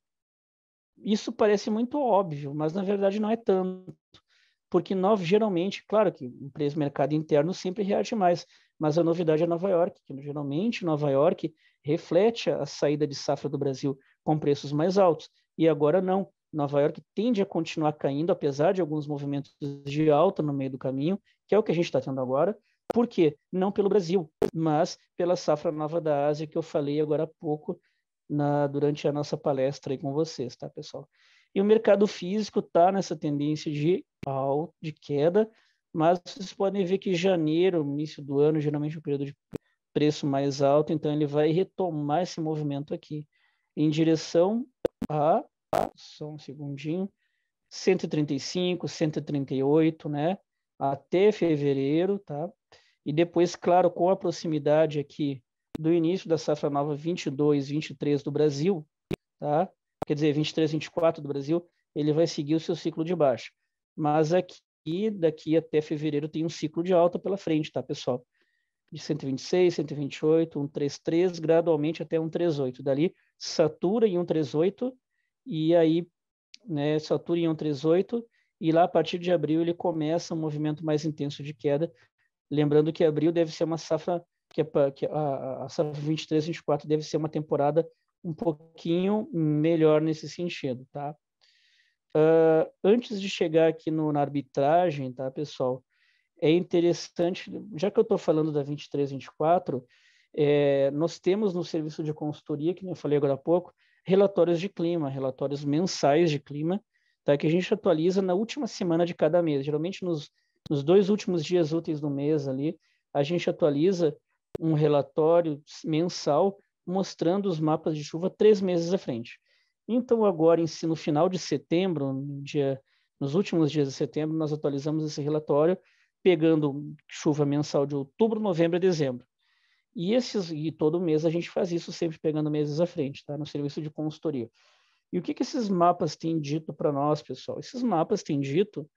Isso parece muito óbvio, mas na verdade não é tanto. Porque geralmente, claro que o preço mercado interno sempre reage mais, mas a novidade é Nova York, que geralmente Nova York reflete a saída de safra do Brasil com preços mais altos. E agora não. Nova York tende a continuar caindo, apesar de alguns movimentos de alta no meio do caminho, que é o que a gente está tendo agora. Por quê? Não pelo Brasil, mas pela safra nova da Ásia, que eu falei agora há pouco durante a nossa palestra aí com vocês, tá, pessoal? E o mercado físico está nessa tendência de queda, mas vocês podem ver que janeiro, início do ano, geralmente é um período de preço mais alto, então ele vai retomar esse movimento aqui. em direção a, só um segundinho, 135, 138, né? Até fevereiro, tá? E depois, claro, com a proximidade aqui do início da safra nova 22, 23 do Brasil, tá? Quer dizer, 23, 24 do Brasil, ele vai seguir o seu ciclo de baixa. Mas aqui, daqui até fevereiro, tem um ciclo de alta pela frente, tá, pessoal? De 126, 128, 133, gradualmente até 138. Dali, satura em 138, e aí, né, satura em 138, e lá a partir de abril ele começa um movimento mais intenso de queda. Lembrando que abril deve ser uma safra, que a safra 23, 24 deve ser uma temporada um pouquinho melhor nesse sentido, tá? Antes de chegar aqui na arbitragem, tá, pessoal? É interessante, já que eu estou falando da 23, 24, nós temos no serviço de consultoria, que eu falei agora há pouco, relatórios de clima, relatórios mensais de clima, tá, que a gente atualiza na última semana de cada mês. Geralmente nos 2 últimos dias úteis do mês ali, a gente atualiza um relatório mensal mostrando os mapas de chuva 3 meses à frente. Então, agora, no final de setembro, nos últimos dias de setembro, nós atualizamos esse relatório, pegando chuva mensal de outubro, novembro e dezembro. E todo mês a gente faz isso, sempre pegando meses à frente, tá? No serviço de consultoria. E o que esses mapas têm dito para nós, pessoal? Esses mapas têm dito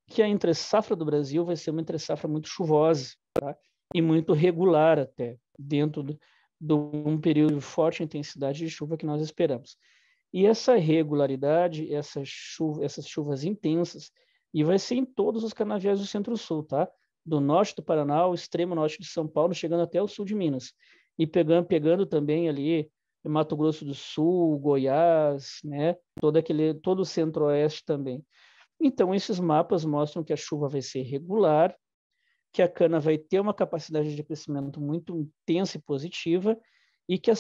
que a entre-safra do Brasil vai ser uma entre-safra muito chuvosa, tá? E muito regular até, dentro de um período de forte intensidade de chuva que nós esperamos. E essa regularidade, essas chuvas intensas, e vai ser em todos os canaviais do Centro-Sul, tá? Do norte do Paraná ao extremo norte de São Paulo, chegando até o sul de Minas. E pegando também ali Mato Grosso do Sul, Goiás, né? Todo o centro-oeste também. Então, esses mapas mostram que a chuva vai ser regular, que a cana vai ter uma capacidade de crescimento muito intensa e positiva, e que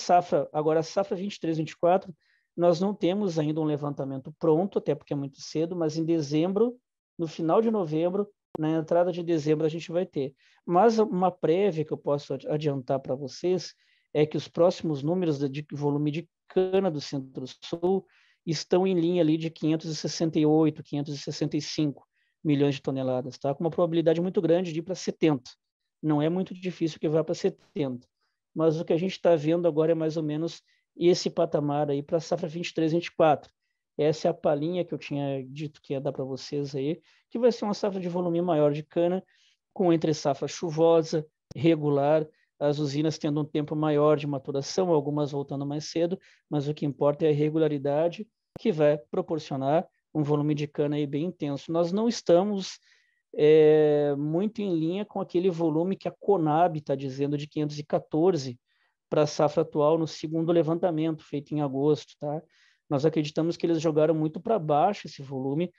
agora a safra 23, 24, nós não temos ainda um levantamento pronto, até porque é muito cedo, mas em dezembro, no final de novembro, na entrada de dezembro, a gente vai ter. Mas uma prévia que eu posso adiantar para vocês é que os próximos números de volume de cana do Centro-Sul estão em linha ali de 568, 565 milhões de toneladas, tá? Com uma probabilidade muito grande de ir para 70. Não é muito difícil que vá para 70. Mas o que a gente está vendo agora é mais ou menos esse patamar aí para a safra 23, 24. Essa é a palhinha que eu tinha dito que ia dar para vocês aí, que vai ser uma safra de volume maior de cana, com entre safra chuvosa, regular, as usinas tendo um tempo maior de maturação, algumas voltando mais cedo, mas o que importa é a regularidade, que vai proporcionar um volume de cana aí bem intenso. Nós não estamos muito em linha com aquele volume que a Conab está dizendo de 514 para a safra atual no segundo levantamento feito em agosto, tá? Nós acreditamos que eles jogaram muito para baixo esse volume,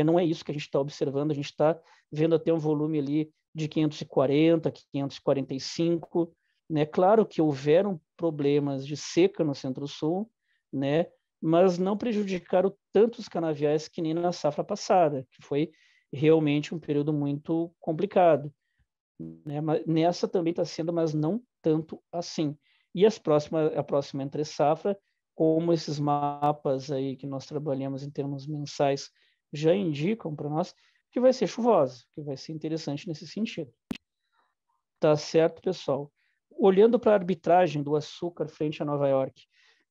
não é isso que a gente está observando, a gente está vendo até um volume ali de 540, 545, né? Claro que houveram problemas de seca no Centro-Sul, né? Mas não prejudicaram tanto os canaviais que nem na safra passada, que foi realmente um período muito complicado, né? Mas nessa também está sendo, mas não tanto assim. E a próxima entre safra, como esses mapas aí que nós trabalhamos em termos mensais já indicam para nós, que vai ser chuvosa, que vai ser interessante nesse sentido. Tá certo, pessoal? Olhando para a arbitragem do açúcar frente a Nova York,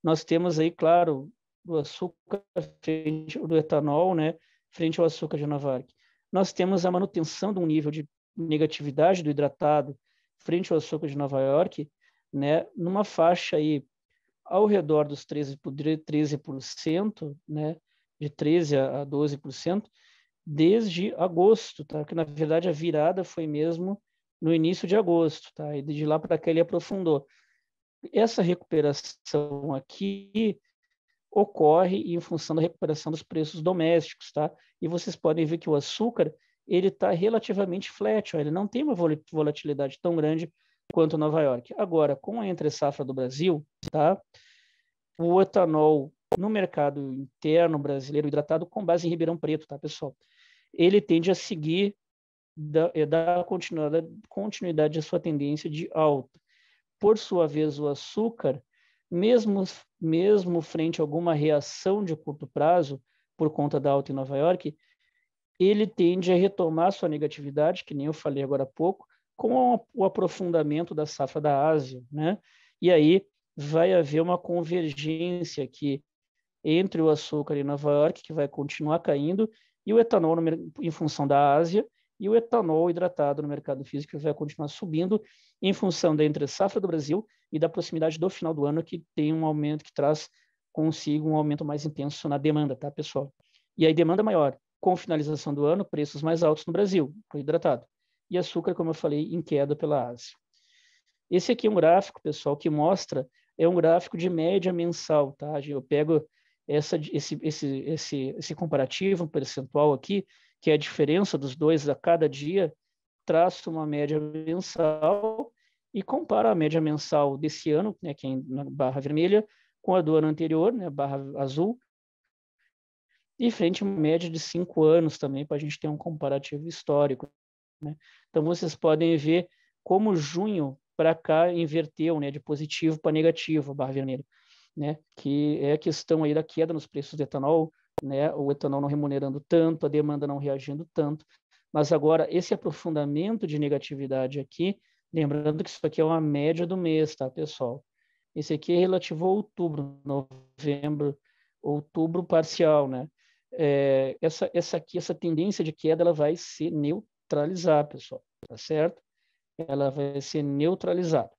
nós temos aí, claro, do açúcar frente do etanol, né, frente ao açúcar de Nova York. Nós temos a manutenção de um nível de negatividade do hidratado frente ao açúcar de Nova York, né, numa faixa aí ao redor dos 13%, né, de 13 a 12%, desde agosto, tá? Que na verdade a virada foi mesmo no início de agosto, tá? E de lá para cá ele aprofundou. Essa recuperação aqui ocorre em função da recuperação dos preços domésticos, tá? E vocês podem ver que o açúcar ele está relativamente flat, ó, ele não tem uma volatilidade tão grande quanto Nova York. Agora, com a entre-safra do Brasil, tá? O etanol no mercado interno brasileiro hidratado com base em Ribeirão Preto, tá, pessoal? Ele tende a seguir dar continuidade à sua tendência de alta. Por sua vez, o açúcar, mesmo mesmo frente a alguma reação de curto prazo, por conta da alta em Nova York, ele tende a retomar sua negatividade, que nem eu falei agora há pouco, com o aprofundamento da safra da Ásia, né? E aí vai haver uma convergência aqui entre o açúcar em Nova York, que vai continuar caindo, e o etanol em função da Ásia, e o etanol hidratado no mercado físico que vai continuar subindo em função da entre-safra do Brasil e da proximidade do final do ano, que tem um aumento, que traz consigo um aumento mais intenso na demanda, tá, pessoal? E aí demanda maior, com finalização do ano, preços mais altos no Brasil, para o hidratado. E açúcar, como eu falei, em queda pela Ásia. Esse aqui é um gráfico, pessoal, que mostra, é um gráfico de média mensal, tá? Eu pego esse comparativo, um percentual aqui, que é a diferença dos dois a cada dia, traço uma média mensal e comparo a média mensal desse ano, né, que é na barra vermelha, com a do ano anterior, né, barra azul, e frente a uma média de 5 anos também, para a gente ter um comparativo histórico, né? Então, vocês podem ver como junho para cá inverteu, né, de positivo para negativo, a barra vermelha, né, que é a questão aí da queda nos preços do etanol, né, o etanol não remunerando tanto, a demanda não reagindo tanto, mas agora esse aprofundamento de negatividade aqui, lembrando que isso aqui é uma média do mês, tá, pessoal? Esse aqui é relativo a outubro, novembro, outubro parcial, né? Essa tendência de queda, ela vai se neutralizar, pessoal, tá certo? Ela vai ser neutralizada,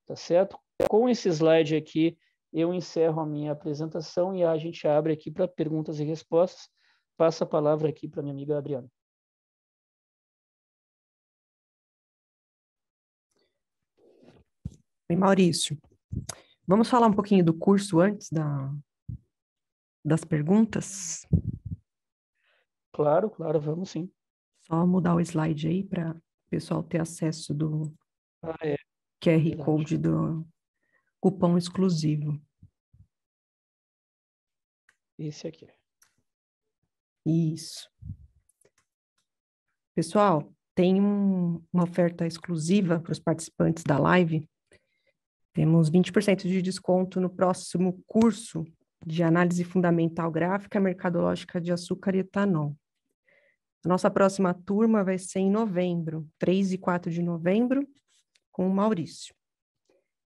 tá certo? Com esse slide aqui, eu encerro a minha apresentação e a gente abre aqui para perguntas e respostas. Passa a palavra aqui para minha amiga Adriana. Bem, Maurício, vamos falar um pouquinho do curso antes das perguntas? Claro, claro, vamos sim. Só mudar o slide aí para o pessoal ter acesso do É QR verdade. Code do cupom exclusivo. Esse aqui. Isso. Pessoal, tem uma oferta exclusiva para os participantes da live. Temos 20% de desconto no próximo curso de análise fundamental gráfica mercadológica de açúcar e etanol. A nossa próxima turma vai ser em novembro, 3 e 4 de novembro, com o Maurício.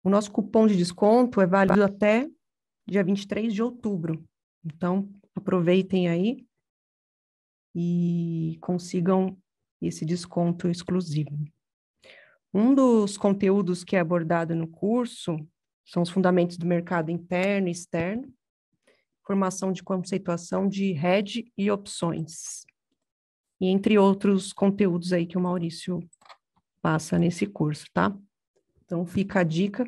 O nosso cupom de desconto é válido até dia 23 de outubro. Então, aproveitem aí e consigam esse desconto exclusivo. Um dos conteúdos que é abordado no curso são os fundamentos do mercado interno e externo, formação de conceituação de hedge e opções, e entre outros conteúdos aí que o Maurício passa nesse curso, tá? Então, fica a dica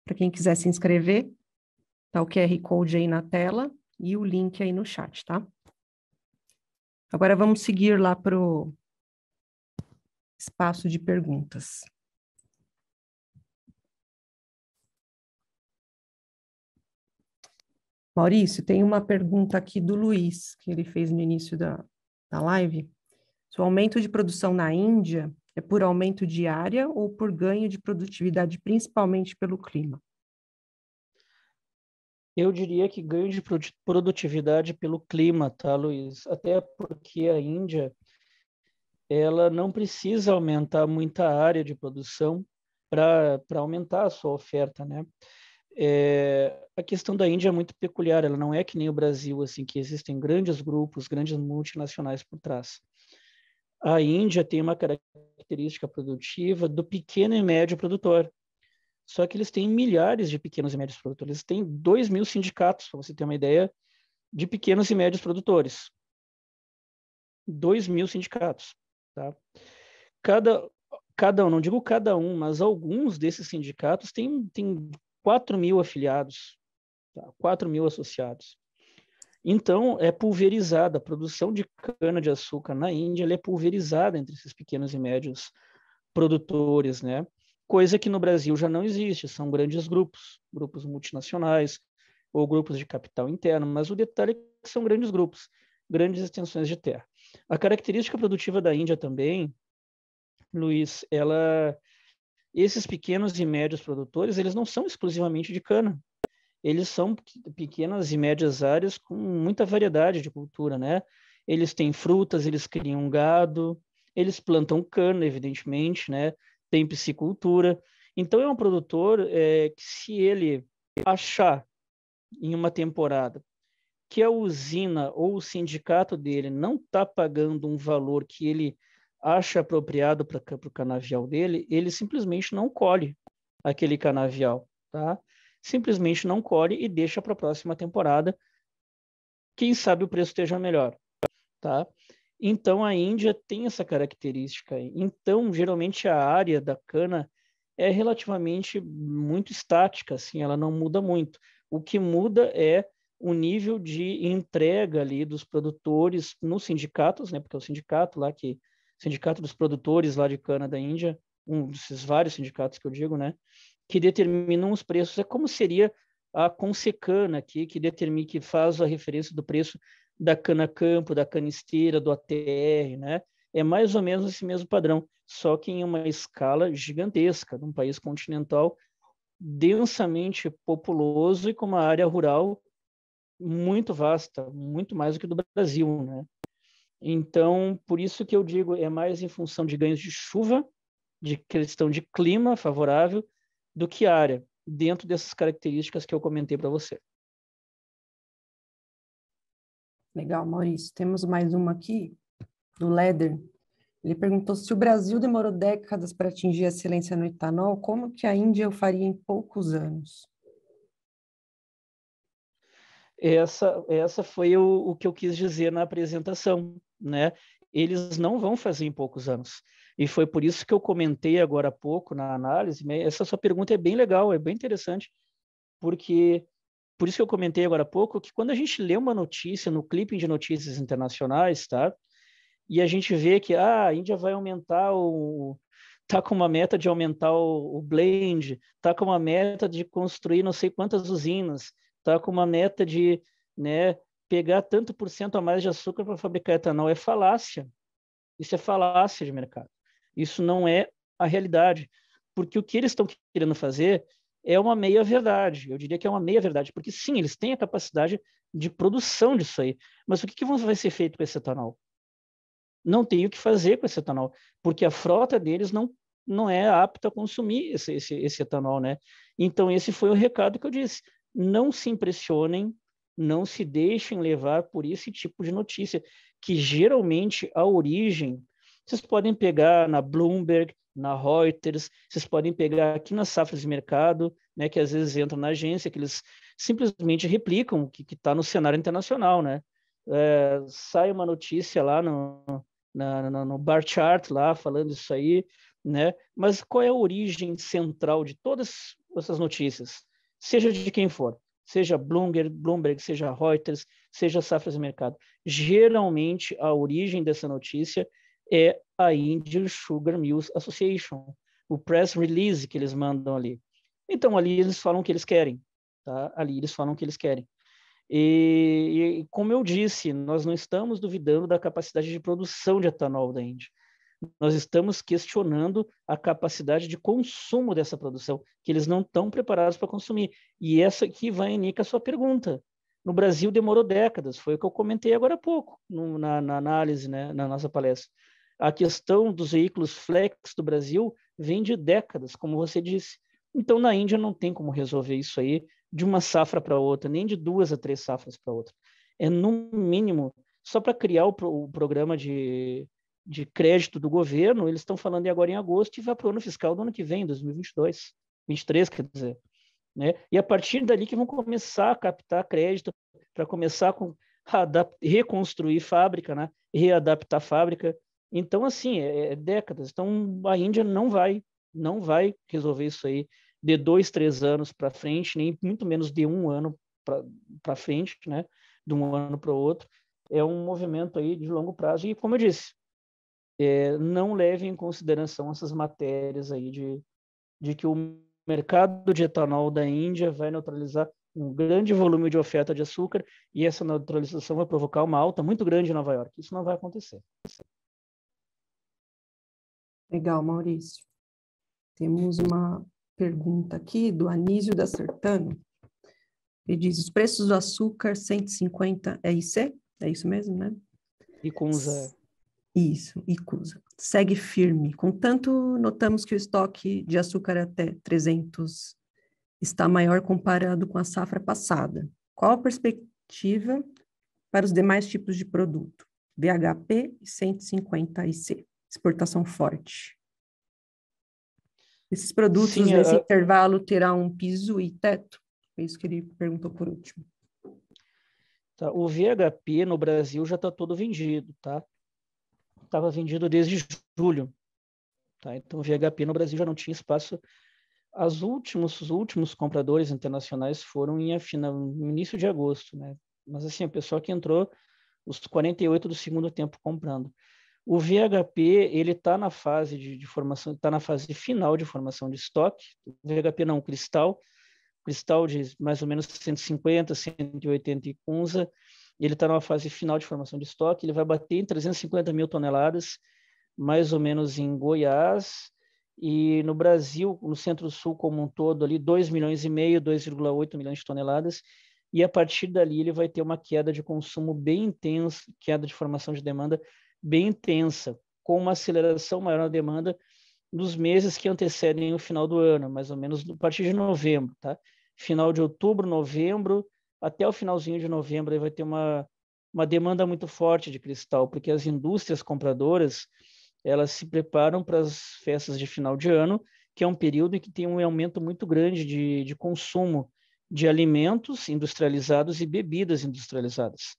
para quem quiser se inscrever, tá o QR Code aí na tela e o link aí no chat, tá? Agora vamos seguir lá para o espaço de perguntas. Maurício, tem uma pergunta aqui do Luiz, que ele fez no início da live. Se o aumento de produção na Índia é por aumento de área ou por ganho de produtividade, principalmente pelo clima? Eu diria que ganho de produtividade pelo clima, tá, Luiz? Até porque a Índia, ela não precisa aumentar muita área de produção para aumentar a sua oferta, né? A questão da Índia é muito peculiar, ela não é que nem o Brasil, assim, que existem grandes grupos, grandes multinacionais por trás. A Índia tem uma característica produtiva do pequeno e médio produtor. Só que eles têm milhares de pequenos e médios produtores. Eles têm 2.000 sindicatos, para você ter uma ideia, de pequenos e médios produtores. 2.000 sindicatos. Tá? Cada um, não digo cada um, mas alguns desses sindicatos têm 4.000 afiliados, tá? 4.000 associados. Então, é pulverizada. A produção de cana-de-açúcar na Índia é pulverizada entre esses pequenos e médios produtores, né? Coisa que no Brasil já não existe, são grandes grupos, grupos multinacionais ou grupos de capital interno, mas o detalhe é que são grandes grupos, grandes extensões de terra. A característica produtiva da Índia também, Luiz, esses pequenos e médios produtores, eles não são exclusivamente de cana. eles são pequenas e médias áreas com muita variedade de cultura, né? Eles têm frutas, eles criam gado, eles plantam cana, evidentemente, né? Tem piscicultura. Então, é um produtor que, se ele achar em uma temporada que a usina ou o sindicato dele não está pagando um valor que ele acha apropriado para o canavial dele, ele simplesmente não colhe aquele canavial, tá? Simplesmente não colhe e deixa para a próxima temporada. Quem sabe o preço esteja melhor, tá? Então, a Índia tem essa característica. Então, geralmente, a área da cana é relativamente muito estática, assim, ela não muda muito. O que muda é o nível de entrega ali dos produtores nos sindicatos, né? Porque é o sindicato lá sindicato dos produtores lá de cana da Índia, um desses vários sindicatos que eu digo, né? Que determinam os preços. É como seria a Consecana aqui, que faz a referência do preço da cana-campo, da canisteira, do ATR, né? É mais ou menos esse mesmo padrão, só que em uma escala gigantesca, num país continental densamente populoso e com uma área rural muito vasta, muito mais do que do Brasil, né? Então, por isso que eu digo, é mais em função de ganhos de chuva, de questão de clima favorável, do que área, dentro dessas características que eu comentei para você. Legal, Maurício. Temos mais uma aqui, do Leder. Ele perguntou se o Brasil demorou décadas para atingir a excelência no etanol, como que a Índia o faria em poucos anos? Essa foi o que eu quis dizer na apresentação, né? Eles não vão fazer em poucos anos. E foi por isso que eu comentei agora há pouco na análise. Essa sua pergunta é bem legal, é bem interessante, porque por isso que eu comentei agora há pouco que quando a gente lê uma notícia no clipping de notícias internacionais, tá? E a gente vê que a Índia vai aumentar tá com uma meta de aumentar o blend, tá com uma meta de construir não sei quantas usinas, tá com uma meta de, né, pegar tanto por cento a mais de açúcar para fabricar etanol. É falácia. Isso é falácia de mercado. Isso não é a realidade. Porque o que eles estão querendo fazer é uma meia-verdade. Eu diria que é uma meia-verdade. Porque, sim, eles têm a capacidade de produção disso aí. Mas o que vai ser feito com esse etanol? Não tem o que fazer com esse etanol, porque a frota deles não é apta a consumir esse etanol, né? Então, esse foi o recado que eu disse. Não se impressionem, não se deixem levar por esse tipo de notícia, que geralmente a origem, vocês podem pegar na Bloomberg, na Reuters, vocês podem pegar aqui nas safras de mercado, né, que às vezes entram na agência, que eles simplesmente replicam o que está no cenário internacional, né? Sai uma notícia lá no bar chart lá, falando isso aí, né? Mas qual é a origem central de todas essas notícias? Seja de quem for, seja Bloomberg, seja Reuters, seja Safras e Mercado. Geralmente, a origem dessa notícia é a Indian Sugar Mills Association, o press release que eles mandam ali. Então, ali eles falam o que eles querem, tá? Ali eles falam o que eles querem. E, como eu disse, nós não estamos duvidando da capacidade de produção de etanol da Índia. Nós estamos questionando a capacidade de consumo dessa produção, que eles não estão preparados para consumir. E essa aqui vai indicar a sua pergunta. No Brasil demorou décadas, foi o que eu comentei agora há pouco, na análise, né, na nossa palestra. A questão dos veículos flex do Brasil vem de décadas, como você disse. Então, na Índia não tem como resolver isso aí de uma safra para outra, nem de 2 a 3 safras para outra. É, no mínimo, só para criar o programa de crédito do governo, eles estão falando agora em agosto e vai para o ano fiscal do ano que vem, 2022, 23, quer dizer. Né? E a partir dali que vão começar a captar crédito para começar a reconstruir fábrica, né? Readaptar fábrica. Então, assim, é décadas. Então, a Índia não vai resolver isso aí de 2, 3 anos para frente, nem muito menos de 1 ano para frente, né? De um ano para o outro. É um movimento aí de longo prazo. E, como eu disse, não leve em consideração essas matérias aí de que o mercado de etanol da Índia vai neutralizar um grande volume de oferta de açúcar e essa neutralização vai provocar uma alta muito grande em Nova York. Isso não vai acontecer. Legal, Maurício. Temos uma pergunta aqui do Anísio da Sertano. Ele diz, os preços do açúcar 150 é IC? É isso mesmo, né? E com Zé. Isso, ICUSA. Segue firme. Contanto, notamos que o estoque de açúcar até 300 está maior comparado com a safra passada. Qual a perspectiva para os demais tipos de produto? VHP e 150 IC. Exportação forte. Esses produtos, Sim, nesse intervalo, terá um piso e teto? É isso que ele perguntou por último. tá, o VHP no Brasil já está todo vendido, tá? Estava vendido desde julho, tá? Então o VHP no Brasil já não tinha espaço. Os últimos compradores internacionais foram no início de agosto, né? Mas assim, o pessoal que entrou os 48 do segundo tempo comprando. O VHP, ele está na fase de formação, está na fase final de formação de estoque. O VHP não, cristal de mais ou menos 150, 180 icunza. Ele está numa fase final de formação de estoque. Ele vai bater em 350 mil toneladas, mais ou menos em Goiás, e no Brasil, no Centro-Sul como um todo, ali 2,5 milhões, 2,8 milhões de toneladas, e a partir dali ele vai ter uma queda de consumo bem intensa, queda de formação de demanda bem intensa, com uma aceleração maior na demanda nos meses que antecedem o final do ano, mais ou menos a partir de novembro, tá? Final de outubro, novembro, até o finalzinho de novembro aí vai ter uma demanda muito forte de cristal, porque as indústrias compradoras, elas se preparam para as festas de final de ano, que é um período em que tem um aumento muito grande de consumo de alimentos industrializados e bebidas industrializadas,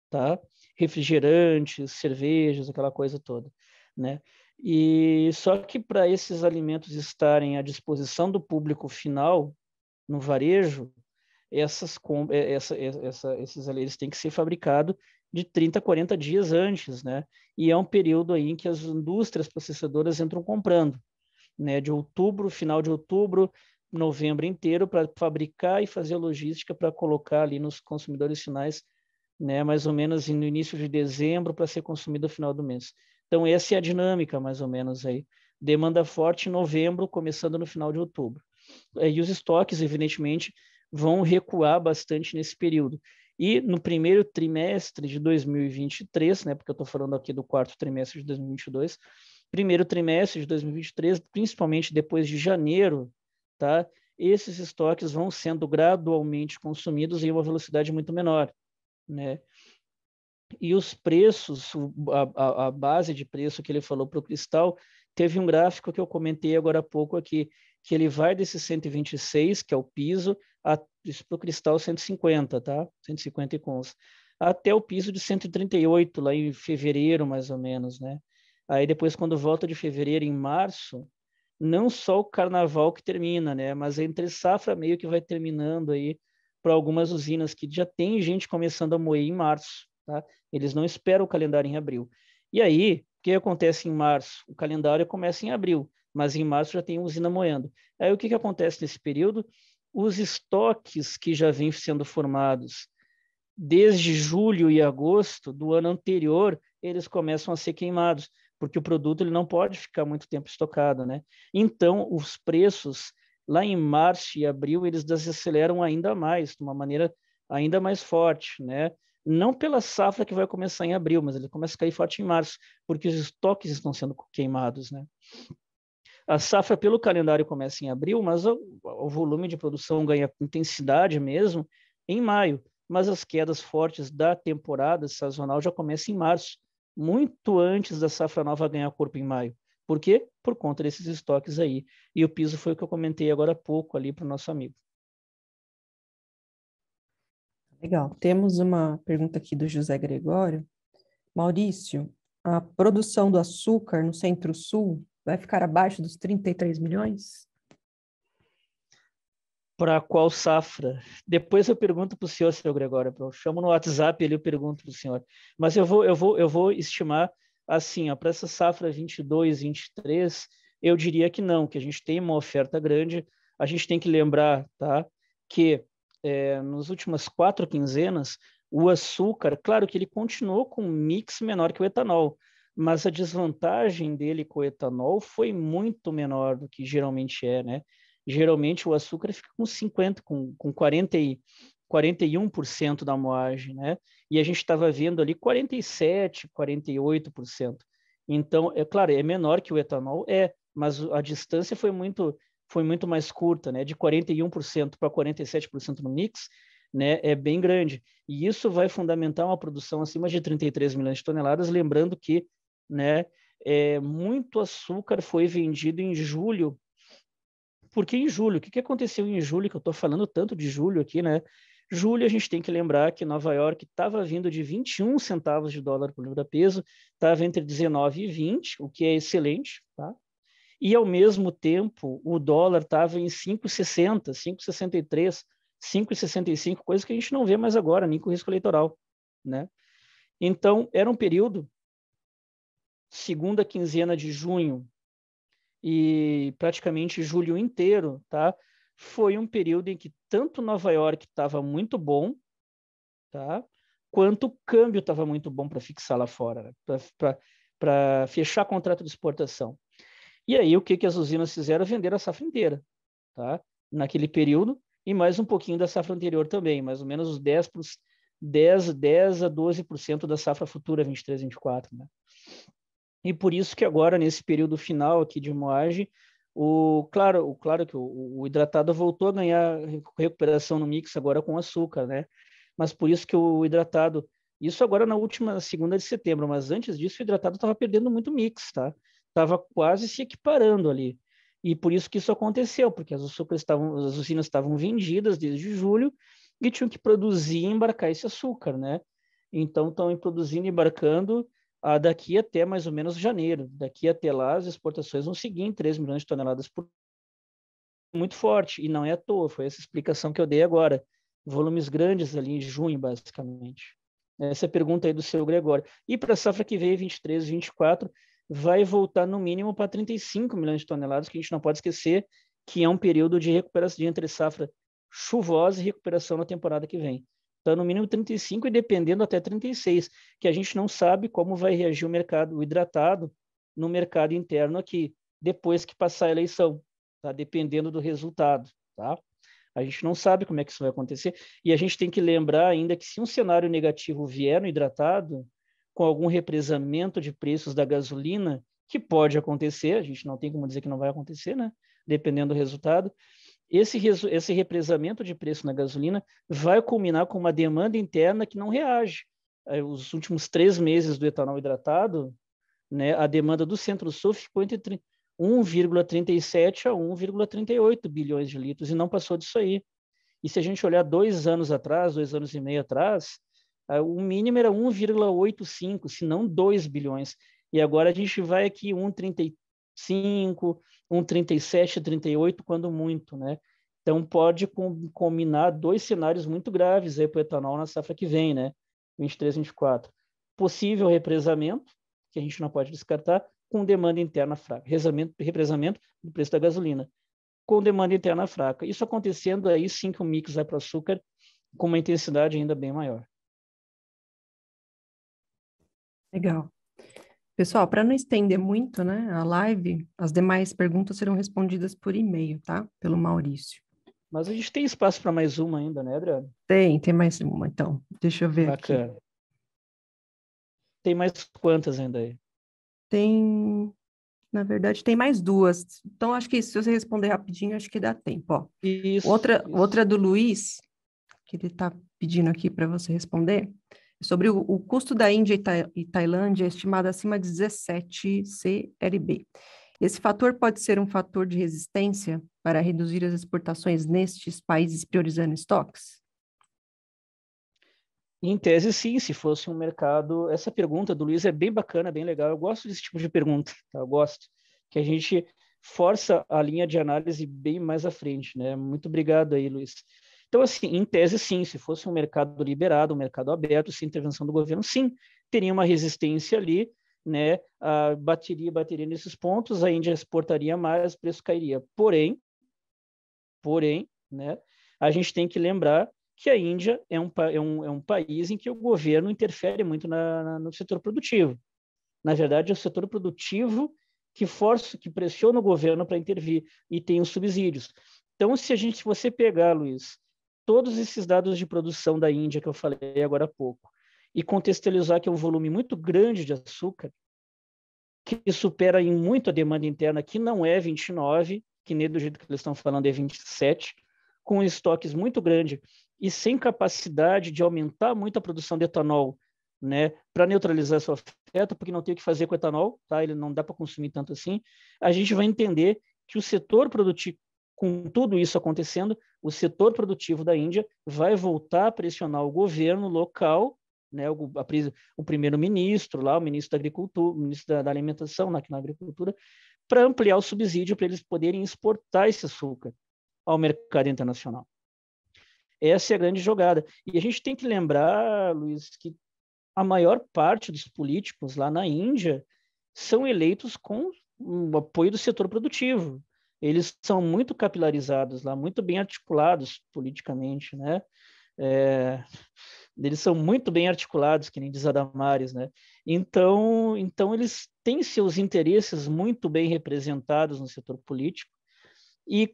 tá? Refrigerantes, cervejas, aquela coisa toda, né? E só que para esses alimentos estarem à disposição do público final no varejo, esses eles têm que ser fabricados de 30 a 40 dias antes, né? E é um período aí em que as indústrias processadoras entram comprando, né? De outubro, final de outubro, novembro inteiro, para fabricar e fazer a logística para colocar ali nos consumidores finais, né? Mais ou menos no início de dezembro para ser consumido no final do mês. Então, essa é a dinâmica, mais ou menos aí. Demanda forte em novembro, começando no final de outubro. E os estoques, evidentemente, vão recuar bastante nesse período. E no primeiro trimestre de 2023, né, porque eu estou falando aqui do quarto trimestre de 2022, primeiro trimestre de 2023, principalmente depois de janeiro, tá, esses estoques vão sendo gradualmente consumidos em uma velocidade muito menor, né? E os preços, a base de preço que ele falou para o cristal, teve um gráfico que eu comentei agora há pouco aqui, que ele vai desse 126, que é o piso, para o cristal 150, tá? 150 icons, até o piso de 138, lá em fevereiro, mais ou menos, né? Aí depois, quando volta de fevereiro em março, não só o carnaval que termina, né? Mas a entre safra meio que vai terminando aí para algumas usinas que já tem gente começando a moer em março, tá? Eles não esperam o calendário em abril. E aí, o que acontece em março? O calendário começa em abril, mas em março já tem usina moendo. Aí o que acontece nesse período? Os estoques que já vêm sendo formados desde julho e agosto do ano anterior, eles começam a ser queimados, porque o produto ele não pode ficar muito tempo estocado, né? Então, os preços lá em março e abril, eles desaceleram ainda mais, de uma maneira ainda mais forte, né? Não pela safra que vai começar em abril, mas ele começa a cair forte em março, porque os estoques estão sendo queimados, né? A safra pelo calendário começa em abril, mas o volume de produção ganha intensidade mesmo em maio. Mas as quedas fortes da temporada sazonal já começam em março, muito antes da safra nova ganhar corpo em maio. Por quê? Por conta desses estoques aí. E o piso foi o que eu comentei agora há pouco ali para o nosso amigo. Legal. Temos uma pergunta aqui do José Gregório. Maurício, a produção do açúcar no Centro-Sul vai ficar abaixo dos 33 milhões? Para qual safra? Depois eu pergunto para o senhor, seu Gregório. Eu chamo no WhatsApp e eu pergunto para o senhor. Mas eu vou estimar assim, para essa safra 22, 23, eu diria que não, que a gente tem uma oferta grande. A gente tem que lembrar, tá, que nas últimas 4 quinzenas, o açúcar, claro que ele continuou com um mix menor que o etanol, mas a desvantagem dele com o etanol foi muito menor do que geralmente é, né? Geralmente o açúcar fica com 50, com 40 41% da moagem, né? E a gente estava vendo ali 47%, 48%. Então, é claro, é menor que o etanol, mas a distância foi muito mais curta, né? De 41% para 47% no mix, né? É bem grande. E isso vai fundamentar uma produção acima de 33 milhões de toneladas, lembrando que, né, muito açúcar foi vendido em julho. Porque em julho, o que aconteceu em julho, que eu estou falando tanto de julho aqui, né? Julho, a gente tem que lembrar que Nova York estava vindo de 21 centavos de dólar por libra-peso, estava entre 19 e 20, o que é excelente, tá? E, ao mesmo tempo, o dólar estava em 5,60, 5,63, 5,65, coisa que a gente não vê mais agora, nem com risco eleitoral, né? Então, era um período, segunda quinzena de junho e praticamente julho inteiro, tá? Foi um período em que tanto Nova York estava muito bom, tá? Quanto o câmbio estava muito bom para fixar lá fora, né? Para fechar contrato de exportação. E aí, o que as usinas fizeram? Venderam a safra inteira, tá? Naquele período, e mais um pouquinho da safra anterior também, mais ou menos os 10 a 12% da safra futura 23, 24, né? E por isso que agora, nesse período final aqui de moagem, claro que o hidratado voltou a ganhar recuperação no mix agora com açúcar, né? Mas por isso que o hidratado, isso agora na última segunda de setembro, mas antes disso o hidratado estava perdendo muito mix, tá? Estava quase se equiparando ali. E por isso que isso aconteceu, porque as usinas estavam vendidas desde julho e tinham que produzir e embarcar esse açúcar, né? Então estão produzindo e embarcando daqui até mais ou menos janeiro. Daqui até lá, as exportações vão seguir em 3 milhões de toneladas por muito forte, e não é à toa, foi essa explicação que eu dei agora. Volumes grandes ali em junho, basicamente. Essa é a pergunta aí do seu Gregório. E para a safra que veio, 23, 24, vai voltar no mínimo para 35 milhões de toneladas, que a gente não pode esquecer que é um período de recuperação de entre safra chuvosa e recuperação na temporada que vem. Então, no mínimo 35 e dependendo até 36, que a gente não sabe como vai reagir o mercado, o hidratado, no mercado interno aqui, depois que passar a eleição, tá? Dependendo do resultado, tá? A gente não sabe como é que isso vai acontecer. E a gente tem que lembrar ainda que se um cenário negativo vier no hidratado, com algum represamento de preços da gasolina, que pode acontecer, a gente não tem como dizer que não vai acontecer, né? Dependendo do resultado, esse represamento de preço na gasolina vai culminar com uma demanda interna que não reage. Os últimos 3 meses do etanol hidratado, né, a demanda do Centro-Sul ficou entre 1,37 a 1,38 bilhões de litros e não passou disso aí. E se a gente olhar 2 anos atrás, 2 anos e meio atrás, o mínimo era 1,85, se não 2 bilhões. E agora a gente vai aqui 1,35, 1,37, 38, quando muito, né? Então pode combinar 2 cenários muito graves aí para o etanol na safra que vem, né? 23, 24. Possível represamento, que a gente não pode descartar, com demanda interna fraca. Represamento do preço da gasolina, com demanda interna fraca. Isso acontecendo, aí sim que o mix vai para o açúcar com uma intensidade ainda bem maior. Legal. Pessoal, para não estender muito, né, a live, as demais perguntas serão respondidas por e-mail, tá? Pelo Maurício. Mas a gente tem espaço para mais uma ainda, né, Adriano? Tem mais uma, então. Deixa eu ver aqui. Bacana. Tem mais quantas ainda aí? Na verdade, tem mais 2. Então, acho que se você responder rapidinho, acho que dá tempo, ó. Isso. Outra do Luiz, que ele está pedindo aqui para você responder, sobre o custo da Índia e Tailândia estimado acima de 17 CLB. Esse fator pode ser um fator de resistência para reduzir as exportações nestes países priorizando estoques? Em tese, sim, se fosse um mercado. Essa pergunta do Luiz é bem bacana, bem legal. Eu gosto desse tipo de pergunta, tá? Eu gosto que a gente força a linha de análise bem mais à frente, né? Muito obrigado aí, Luiz. Então, assim, em tese, sim, se fosse um mercado liberado, um mercado aberto, sem intervenção do governo, sim, teria uma resistência ali, né? Bateria nesses pontos, a Índia exportaria mais, o preço cairia. Porém, né? A gente tem que lembrar que a Índia é um país em que o governo interfere muito no setor produtivo. Na verdade, é o setor produtivo que pressiona o governo para intervir e tem os subsídios. Então, se você pegar, Luiz, todos esses dados de produção da Índia que eu falei agora há pouco e contextualizar que é um volume muito grande de açúcar, que supera em muito a demanda interna, que não é 29, que nem do jeito que eles estão falando é 27, com estoques muito grandes e sem capacidade de aumentar muito a produção de etanol, né, para neutralizar essa oferta, porque não tem o que fazer com o etanol, tá? Ele não dá para consumir tanto assim. A gente vai entender que o setor produtivo, com tudo isso acontecendo, o setor produtivo da Índia vai voltar a pressionar o governo local, né, o primeiro-ministro lá, o ministro da Agricultura, o ministro da Alimentação, aqui na Agricultura, para ampliar o subsídio para eles poderem exportar esse açúcar ao mercado internacional. Essa é a grande jogada. E a gente tem que lembrar, Luiz, que a maior parte dos políticos lá na Índia são eleitos com o apoio do setor produtivo. Eles são muito capilarizados lá, muito bem articulados politicamente, né? Eles são muito bem articulados, que nem diz a Damares, né? Então eles têm seus interesses muito bem representados no setor político. E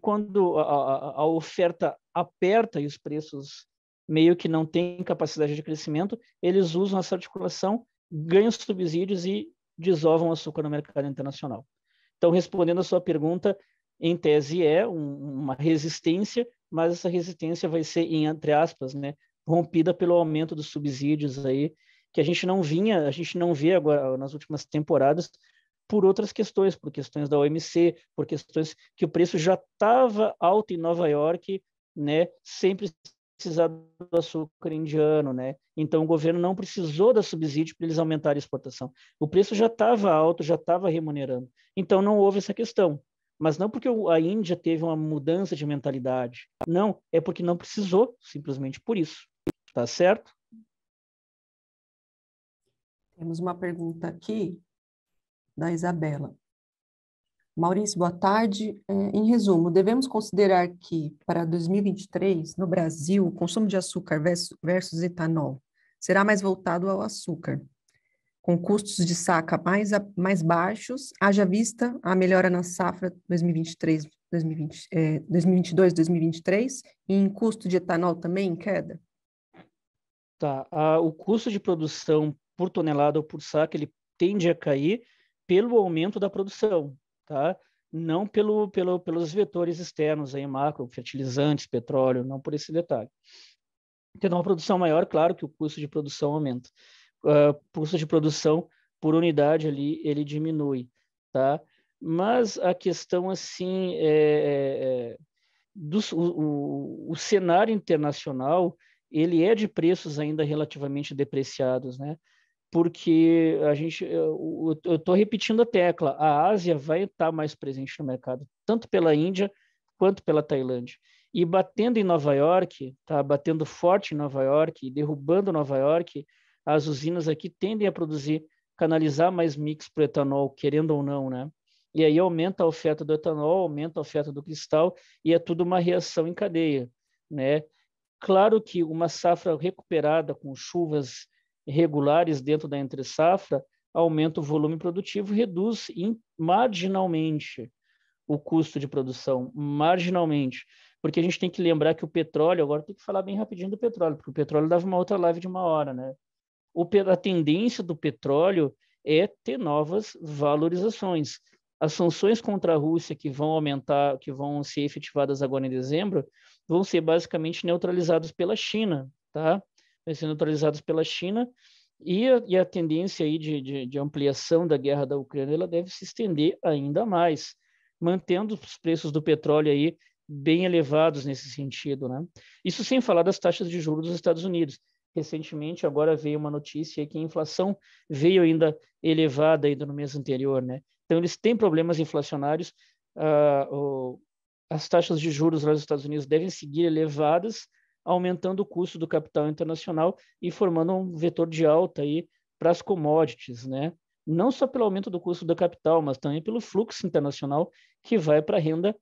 quando a oferta aperta e os preços meio que não têm capacidade de crescimento, eles usam essa articulação, ganham subsídios e desovam açúcar no mercado internacional. Então, respondendo a sua pergunta, em tese uma resistência, mas essa resistência vai ser, entre aspas, né, rompida pelo aumento dos subsídios aí, que a gente não vê agora nas últimas temporadas, por outras questões, por questões da OMC, por questões que o preço já estava alto em Nova York, né, sem precisar do açúcar indiano, né? Então o governo não precisou da subsídio para eles aumentarem a exportação. O preço já estava alto, já estava remunerando. Então não houve essa questão. Mas não porque a Índia teve uma mudança de mentalidade. Não, é porque não precisou, simplesmente por isso. Tá certo? Temos uma pergunta aqui da Isabela. Maurício, boa tarde. Em resumo, devemos considerar que, para 2023, no Brasil, o consumo de açúcar versus etanol será mais voltado ao açúcar, com custos de saca mais baixos, haja vista a melhora na safra 2023, 2022, 2023, e em custo de etanol também em queda? Tá. O custo de produção por tonelada ou por saca, ele tende a cair pelo aumento da produção, tá? Não pelos vetores externos aí, macro, fertilizantes, petróleo, não por esse detalhe. Tendo uma produção maior, claro que o custo de produção aumenta. O custo de produção por unidade ali, ele diminui, tá? Mas a questão, assim, o cenário internacional, ele é de preços ainda relativamente depreciados, né? Porque eu estou repetindo a tecla, a Ásia vai estar mais presente no mercado, tanto pela Índia quanto pela Tailândia. E batendo em Nova York, tá? Batendo forte em Nova York, derrubando Nova York, as usinas aqui tendem a canalizar mais mix para o etanol, querendo ou não, né? E aí aumenta a oferta do etanol, aumenta a oferta do cristal, e é tudo uma reação em cadeia, né? Claro que uma safra recuperada com chuvas regulares dentro da entre-safra aumenta o volume produtivo, reduz marginalmente o custo de produção, marginalmente. Porque a gente tem que lembrar que o petróleo, agora tem que falar bem rapidinho do petróleo, porque o petróleo dava uma outra live de 1 hora, né? A tendência do petróleo é ter novas valorizações. As sanções contra a Rússia que vão aumentar, que vão ser efetivadas agora em dezembro, vão ser basicamente neutralizadas pela China, tá? Vão ser neutralizadas pela China e a tendência aí de ampliação da guerra da Ucrânia, ela deve se estender ainda mais, mantendo os preços do petróleo aí bem elevados nesse sentido, né? Isso sem falar das taxas de juros dos Estados Unidos. Recentemente, agora veio uma notícia que a inflação veio ainda elevada ainda no mês anterior, né? Então, eles têm problemas inflacionários, as taxas de juros lá nos Estados Unidos devem seguir elevadas, aumentando o custo do capital internacional e formando um vetor de alta aí para as commodities, né? Não só pelo aumento do custo do capital, mas também pelo fluxo internacional que vai para renda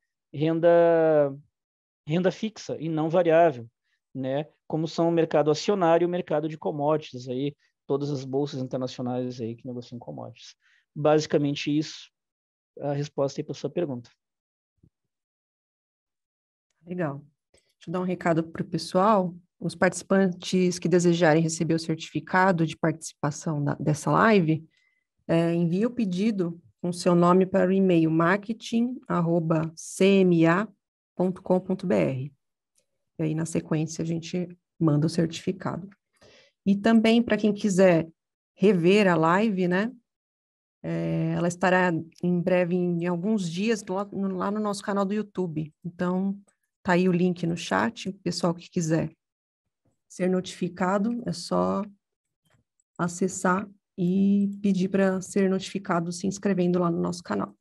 fixa e não variável, né? Como são o mercado acionário e o mercado de commodities aí, todas as bolsas internacionais aí que negociam commodities. Basicamente isso, a resposta aí para a sua pergunta. Legal. deixa eu dar um recado para o pessoal. Os participantes que desejarem receber o certificado de participação dessa live, envie o pedido com seu nome para o e-mail marketing@cma.com.br. E aí, na sequência, a gente manda o certificado. E também, para quem quiser rever a live, né? Ela estará em breve, em alguns dias, lá no nosso canal do YouTube. Então, tá aí o link no chat. O pessoal que quiser ser notificado, é só acessar e pedir para ser notificado se inscrevendo lá no nosso canal.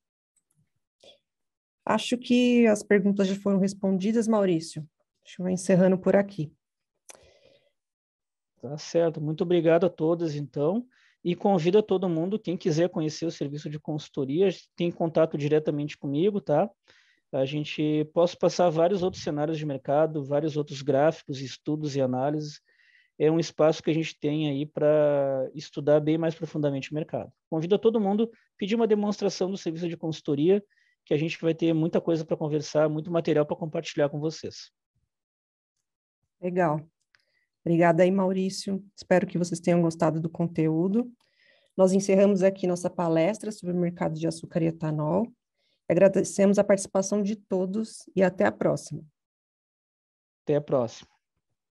Acho que as perguntas já foram respondidas, Maurício. Deixa eu ir encerrando por aqui. Tá certo. Muito obrigado a todas, então. E convido todo mundo, quem quiser conhecer o serviço de consultoria, tem contato diretamente comigo, tá? A gente posso passar vários outros cenários de mercado, vários outros gráficos, estudos e análises. É um espaço que a gente tem aí para estudar bem mais profundamente o mercado. Convido a todo mundo a pedir uma demonstração do serviço de consultoria, que a gente vai ter muita coisa para conversar, muito material para compartilhar com vocês. Legal. Obrigada aí, Maurício. Espero que vocês tenham gostado do conteúdo. Nós encerramos aqui nossa palestra sobre o mercado de açúcar e etanol. Agradecemos a participação de todos e até a próxima. Até a próxima.